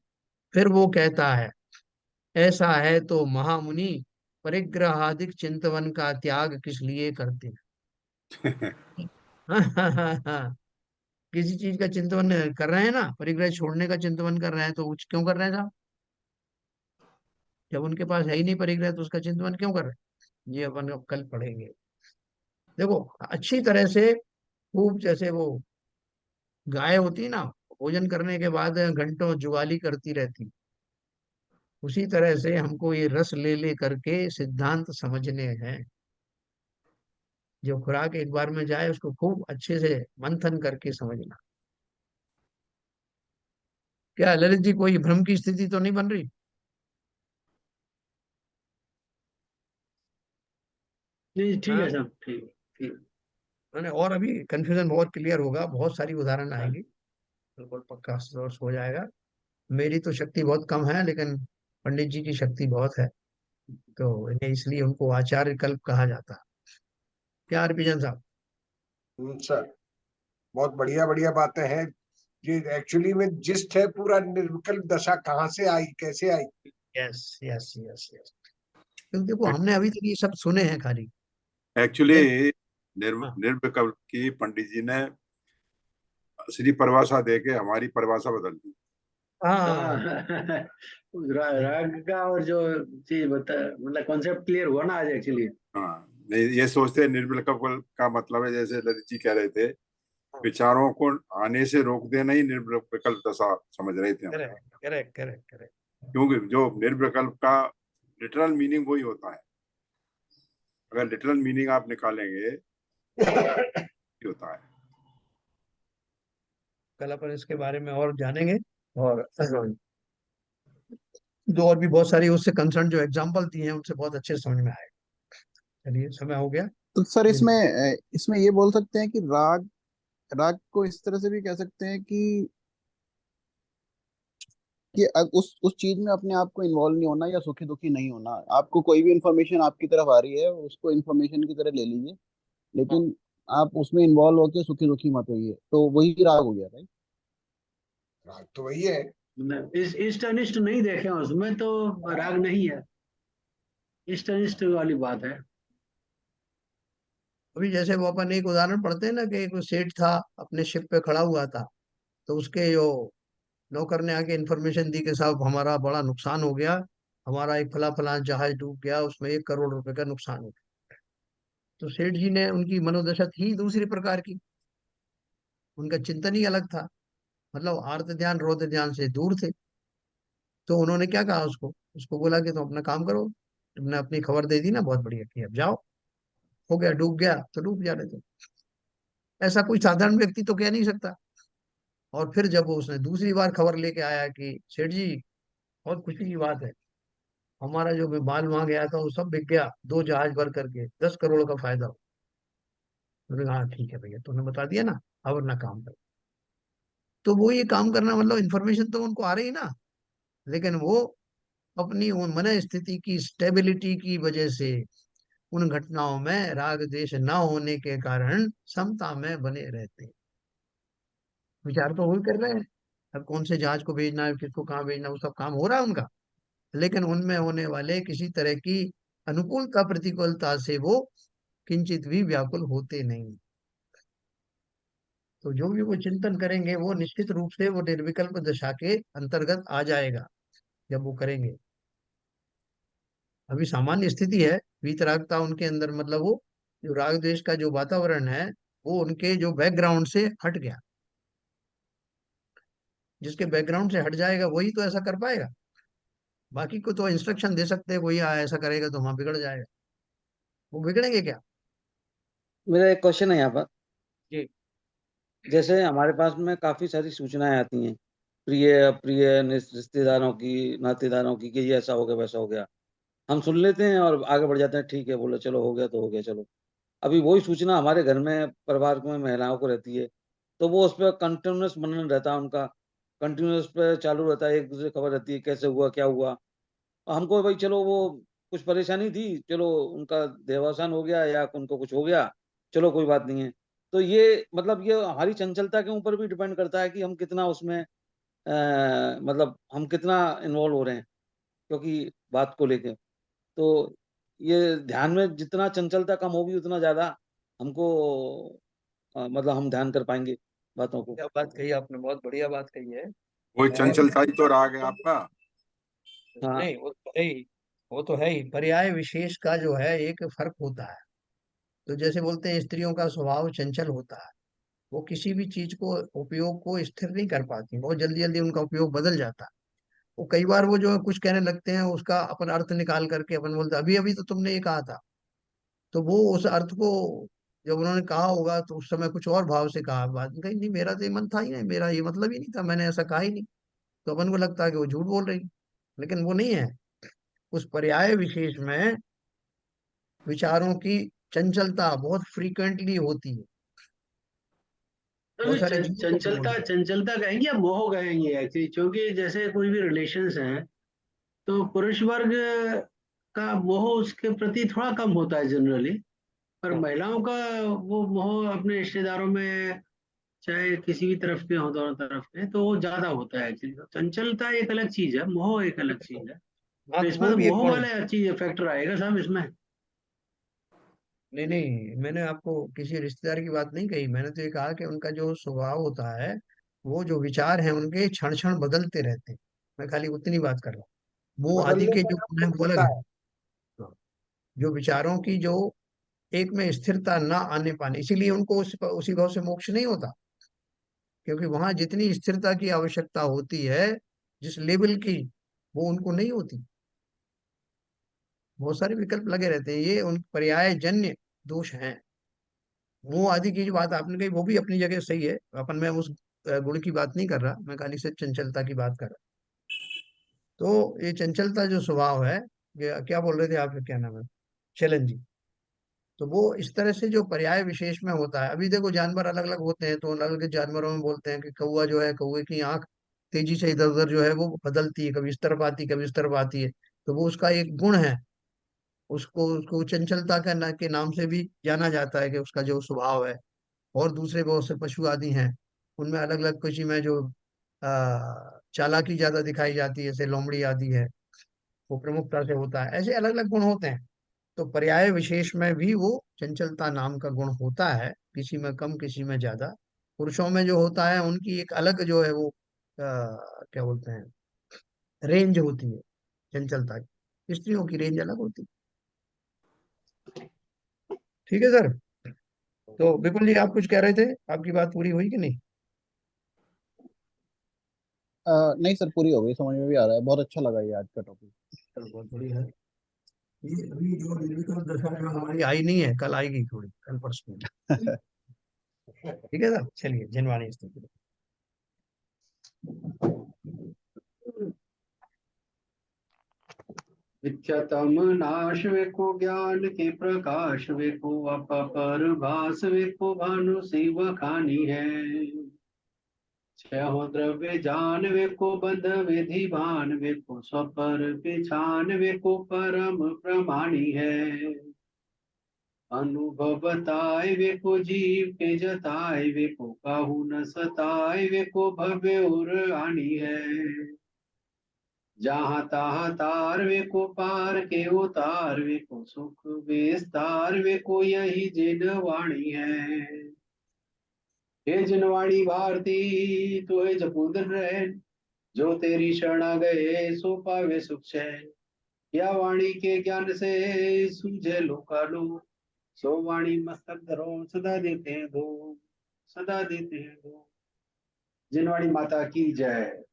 फिर वो कहता है, ऐसा है तो महामुनि परिग्रहादिक चिंतवन का त्याग किस लिए करते हैं? हाँ हाँ हाँ हाँ। किसी चीज का चिंतवन कर रहे हैं ना, परिग्रह छोड़ने का चिंतवन कर रहे हैं, तो क्यों कर रहे हैं साहब? जब उनके पास है ही नहीं परिग्रह तो उसका चिंतवन क्यों कर रहे हैं? ये अपन अब कल पढ़ेंगे। देखो, अच्छी तरह से खूब, जैसे वो गाय होती ना, भोजन करने के बाद घंटों जुगाली करती रहती, उसी तरह से हमको ये रस ले ले करके सिद्धांत समझने हैं। जो खुराक एक बार में जाए उसको खूब अच्छे से मंथन करके समझना। क्या ललित जी, कोई भ्रम की स्थिति तो नहीं बन रही? नहीं ठीक हाँ, है सब ठीक ठीक। मैंने और अभी कंफ्यूजन बहुत क्लियर होगा, बहुत सारी उदाहरण हाँ। आएंगी, बिल्कुल पक्का सोर्स हो जाएगा। मेरी तो शक्ति बहुत कम है, लेकिन पंडित जी की शक्ति बहुत है, तो इन्हें इसलिए उनको आचार्य कल्प कहा जाता है। क्या हरभजन साहब? सर, बहुत बढ़िया बढ़िया बातें हैं। ये एक्चुअली में जिस्ट है पूरा, निर्विकल्प दशा कहाँ से आई, कैसे आई। Yes yes yes yes. क्योंकि देखो हमने अभी तक ये सब सुने हैं खाली। एक्चुअली ये- हाँ निर्विकल्प की पंडित जी ने असली परिभाषा दे के हमारी परिभाषा बदल दी। हाँ। हाँ। राग का और जो चीज बता, मतलब कॉन्सेप्ट क्लियर हुआ ना आज एक्चुअली। हाँ, नहीं ये सोचते हैं निर्विकल्प का मतलब है, जैसे ललित जी कह रहे थे, विचारों को आने से रोक देना ही निर्विकल्प दशा समझ रहे थे हम। Correct correct correct correct. क्योंकि जो निर्विकल्प का लिटरल मीनिंग वही होता है। अगर लिटरल मीनिंग आप निकालेंगे होता है। कल अपन इसके बारे में और जानेंगे, और जो और भी बहुत सारी उससे कंसर्न जो एग्जाम्पल दिए हैं उनसे बहुत अच्छे से समझ में आएगा। चलिए, समय हो गया। तो सर इसमें बिल्कुल। इसमें ये बोल सकते हैं कि राग राग को इस तरह से भी कह सकते हैं कि उस चीज में अपने आप को इन्वॉल्व नहीं होना या सुखी दुखी नहीं होना। आपको कोई भी इंफॉर्मेशन आपकी तरफ आ रही है उसको इंफॉर्मेशन की तरह ले लीजिए, लेकिन आप उसमें इन्वॉल्व होकर सुखी दुखी मत होइए, तो वही राग हो गया भाई। राग तो वही है। इस इष्ट अनिष्ट नहीं देखे उसमें तो राग नहीं है, इष्ट अनिष्ट वाली बात है। अभी जैसे वो अपन एक उदाहरण पढ़ते हैं ना कि एक सेठ था, अपने शिप पे खड़ा हुआ था, तो उसके जो नौकर ने आके इन्फॉर्मेशन दी कि साहब हमारा बड़ा नुकसान हो गया, हमारा एक फला फला जहाज डूब गया, उसमें 1 करोड़ रुपए का नुकसान हो गया। तो सेठ जी ने, उनकी मनोदशा थी दूसरी प्रकार की, उनका चिंतन ही अलग था, मतलब आर्त ध्यान रोद ध्यान से दूर थे। तो उन्होंने क्या कहा उसको, उसको बोला कि तुम अपना काम करो, तुमने अपनी खबर दे दी ना, बहुत बढ़िया किया, अब जाओ, हो गया, डूब गया तो डूब जाने दो। ऐसा कोई साधारण व्यक्ति तो कह नहीं सकता। और फिर जब वो उसने दूसरी बार खबर लेके आया कि सेठ जी, बहुत खुशी की बात है, हमारा जो माल वहां गया था वो सब बिक गया, 2 जहाज भर करके 10 करोड़ का फायदा हो। उन्होंने कहा, हाँ ठीक है भैया, तुमने बता दिया ना, अब अपना काम करो। तो वो ये काम करना, मतलब इन्फॉर्मेशन तो उनको आ रही ना, लेकिन वो अपनी उन मन स्थिति की स्टेबिलिटी की वजह से उन घटनाओं में राग द्वेष न होने के कारण समता में बने रहते हैं। विचार तो वही कर रहे हैं, अब कौन से जहाज को भेजना है, किसको कहाँ भेजना है, वो सब काम हो रहा है उनका, लेकिन उनमें होने वाले किसी तरह की अनुकूलता प्रतिकूलता से वो किंचित भी व्याकुल होते नहीं। तो जो भी वो चिंतन करेंगे वो निश्चित रूप से वो निर्विकल्प दशा के अंतर्गत आ जाएगा, जब वो करेंगे। अभी सामान्य स्थिति है, वीतरागता उनके अंदर, मतलब वो जो राग द्वेष का जो वातावरण है वो उनके जो बैकग्राउंड से हट गया। जिसके बैकग्राउंड से हट जाएगा वही तो ऐसा कर पाएगा। बाकी को तो इंस्ट्रक्शन दे सकते हैं, कोई ऐसा करेगा तो वहां बिगड़ जाएगा, वो बिगड़ेंगे क्या? मेरा एक क्वेश्चन है यहाँ पर। जी। जैसे हमारे पास में काफी सारी सूचनाएं आती हैं, प्रिय अप्रिय रिश्तेदारों की, नातेदारों की, कि ये ऐसा हो गया वैसा हो गया। हम सुन लेते हैं और आगे बढ़ जाते हैं, ठीक है, बोलो चलो हो गया तो हो गया चलो। अभी वही सूचना हमारे घर में, परिवार में महिलाओं को रहती है, तो वो उस पर कंटिन्यूस मनन रहता है उनका, कंटिन्यूस पे चालू रहता है, एक दूसरे खबर रहती है कैसे हुआ क्या हुआ। हमको भाई चलो वो कुछ परेशानी थी, चलो उनका देहावसान हो गया या उनको कुछ हो गया, चलो कोई बात नहीं है। तो ये मतलब ये हमारी चंचलता के ऊपर भी डिपेंड करता है कि हम कितना उसमें मतलब हम कितना इन्वॉल्व हो रहे हैं, क्योंकि बात को लेके। तो ये ध्यान में जितना चंचलता कम होगी उतना ज्यादा हमको मतलब हम ध्यान कर पाएंगे बातों को। क्या बात कही आपने, बहुत बढ़िया बात कही है। वही और चंचलता ही तो राग है आपका। हाँ। नहीं, वो तो है ही, वो तो है ही, पर्याय विशेष का जो है एक फर्क होता है। तो जैसे बोलते हैं स्त्रियों का स्वभाव चंचल होता है, वो किसी भी चीज को, उपयोग को स्थिर नहीं कर पाती, बहुत जल्दी जल्दी उनका उपयोग बदल जाता है। वो कई बार वो जो है कुछ कहने लगते हैं, उसका अपन अर्थ निकाल करके अपन बोलते हैं, अभी अभी तो तुमने ये कहा था। तो वो उस अर्थ को जब उन्होंने कहा होगा तो उस समय कुछ और भाव से कहा, बाद में कही नहीं, मेरा तो ये मन था ही नहीं, मेरा ये मतलब ही नहीं था, मैंने ऐसा कहा ही नहीं। तो अपन को लगता है कि वो झूठ बोल रही, लेकिन वो नहीं है। उस पर्याय विशेष में विचारों की चंचलता बहुत फ्रीक्वेंटली होती है, बहुत अभी सारे जीवों को भी चंचलता होती है। चंचलता कहेंगे या मोह कहेंगे एक्चुअली, क्योंकि जैसे कोई भी रिलेशंस हैं तो पुरुष वर्ग का मोह उसके प्रति थोड़ा कम होता है जनरली, पर हाँ, महिलाओं का वो मोह अपने रिश्तेदारों में, चाहे किसी भी तरफ के हो, दोनों तरफ के, तो वो ज्यादा होता है एक्चुअली। तो चंचलता एक अलग चीज है, मोह एक अलग चीज है। हाँ, तो तो इसमें वो तो भी एक मोह गुण है। वाला चीज फैक्टर आएगा साहब इसमें। नहीं नहीं, मैंने आपको किसी रिश्तेदार की बात नहीं कही, मैंने तो ये कहा कि उनका जो स्वभाव होता है, वो जो विचार है उनके क्षण क्षण बदलते रहते हैं। मैं खाली उतनी बात कर रहा हूँ, वो आदि बदलने के का जो नाम गुण है दुख वो अलग होता है। है। हाँ, जो विचारों की जो एक में स्थिरता ना आने पाने, इसीलिए उनको उसी भाव से मोक्ष नहीं होता, क्योंकि वहां जितनी स्थिरता की आवश्यकता होती है, जिस लेवल की, वो उनको नहीं होती। बहुत सारे विकल्प लगे रहते हैं, ये उन पर्याय जन्य दोष हैं। मोह आदि की जो बात आपने कही वो भी अपनी जगह सही है, अपन मैं उस गुण की बात नहीं कर रहा, मैं खाली सिर्फ चंचलता की बात कर रहा। तो ये चंचलता जो स्वभाव है, क्या बोल रहे थे आप, क्या नाम है, शैलन जी। तो वो इस तरह से जो पर्याय विशेष में होता है, अभी देखो जानवर अलग अलग होते हैं, तो अलग अलग जानवरों में बोलते हैं कि कौवा जो है, कौवे की आंख तेजी से इधर उधर जो है वो बदलती है, कभी इस तरफ आती कभी इस तरफ आती है, तो वो उसका एक गुण है। उसको उसको चंचलता के नाम से भी जाना जाता है कि उसका जो स्वभाव है। और दूसरे बहुत से पशु आदि हैं, उनमें अलग अलग किसी में जो चालाकी ज्यादा दिखाई जाती है, जैसे लोमड़ी आदि है, वो प्रमुखता से होता है, ऐसे अलग अलग गुण होते हैं। तो पर्याय विशेष में भी वो चंचलता नाम का गुण होता है, किसी में कम किसी में ज्यादा। पुरुषों में जो होता है उनकी एक अलग जो है वो क्या बोलते हैं, रेंज होती है चंचलता की, स्त्रियों की रेंज अलग होती है। ठीक है सर। तो विपुल जी आप कुछ कह रहे थे, आपकी बात पूरी हुई कि नहीं? नहीं सर, पूरी हो गई, समझ में भी आ रहा है, बहुत अच्छा लगा ये आज का टॉपिक। चलो बहुत बढ़िया है। ये अभी जो निर्विकल्प दशा जो हमारी आई नहीं है, कल आएगी, थोड़ी कल परसों में। ठीक है सर, चलिए जिनवाणी स्थिति। मिथ्यातम नाश वेको ज्ञान के प्रकाश वेको अपर भास वेको भानु शिव खानी है। छह द्रव्य जान वेको बंध विधि भान वेको स्वपर पिछान वेको परम प्रमाणी है। अनुभव बताए वेको जीव के जताए वेको काहू न सताए वेको भव्य उर आनी है। जहाँ तहाँ तार वे को पार के उतार वे को सुख विस्तार वे को यही जिन वाणी है। हे जिनवाणी भारती तो हे जपुंदर रहन, जो तेरी शरणा गए सो पावे सुख चैन। या वाणी के ज्ञान से सूझे लोकालो, सो वाणी मस्तक धरो सदा देते हैं दो, सदा देते हैं दो। जिनवाणी माता की जय।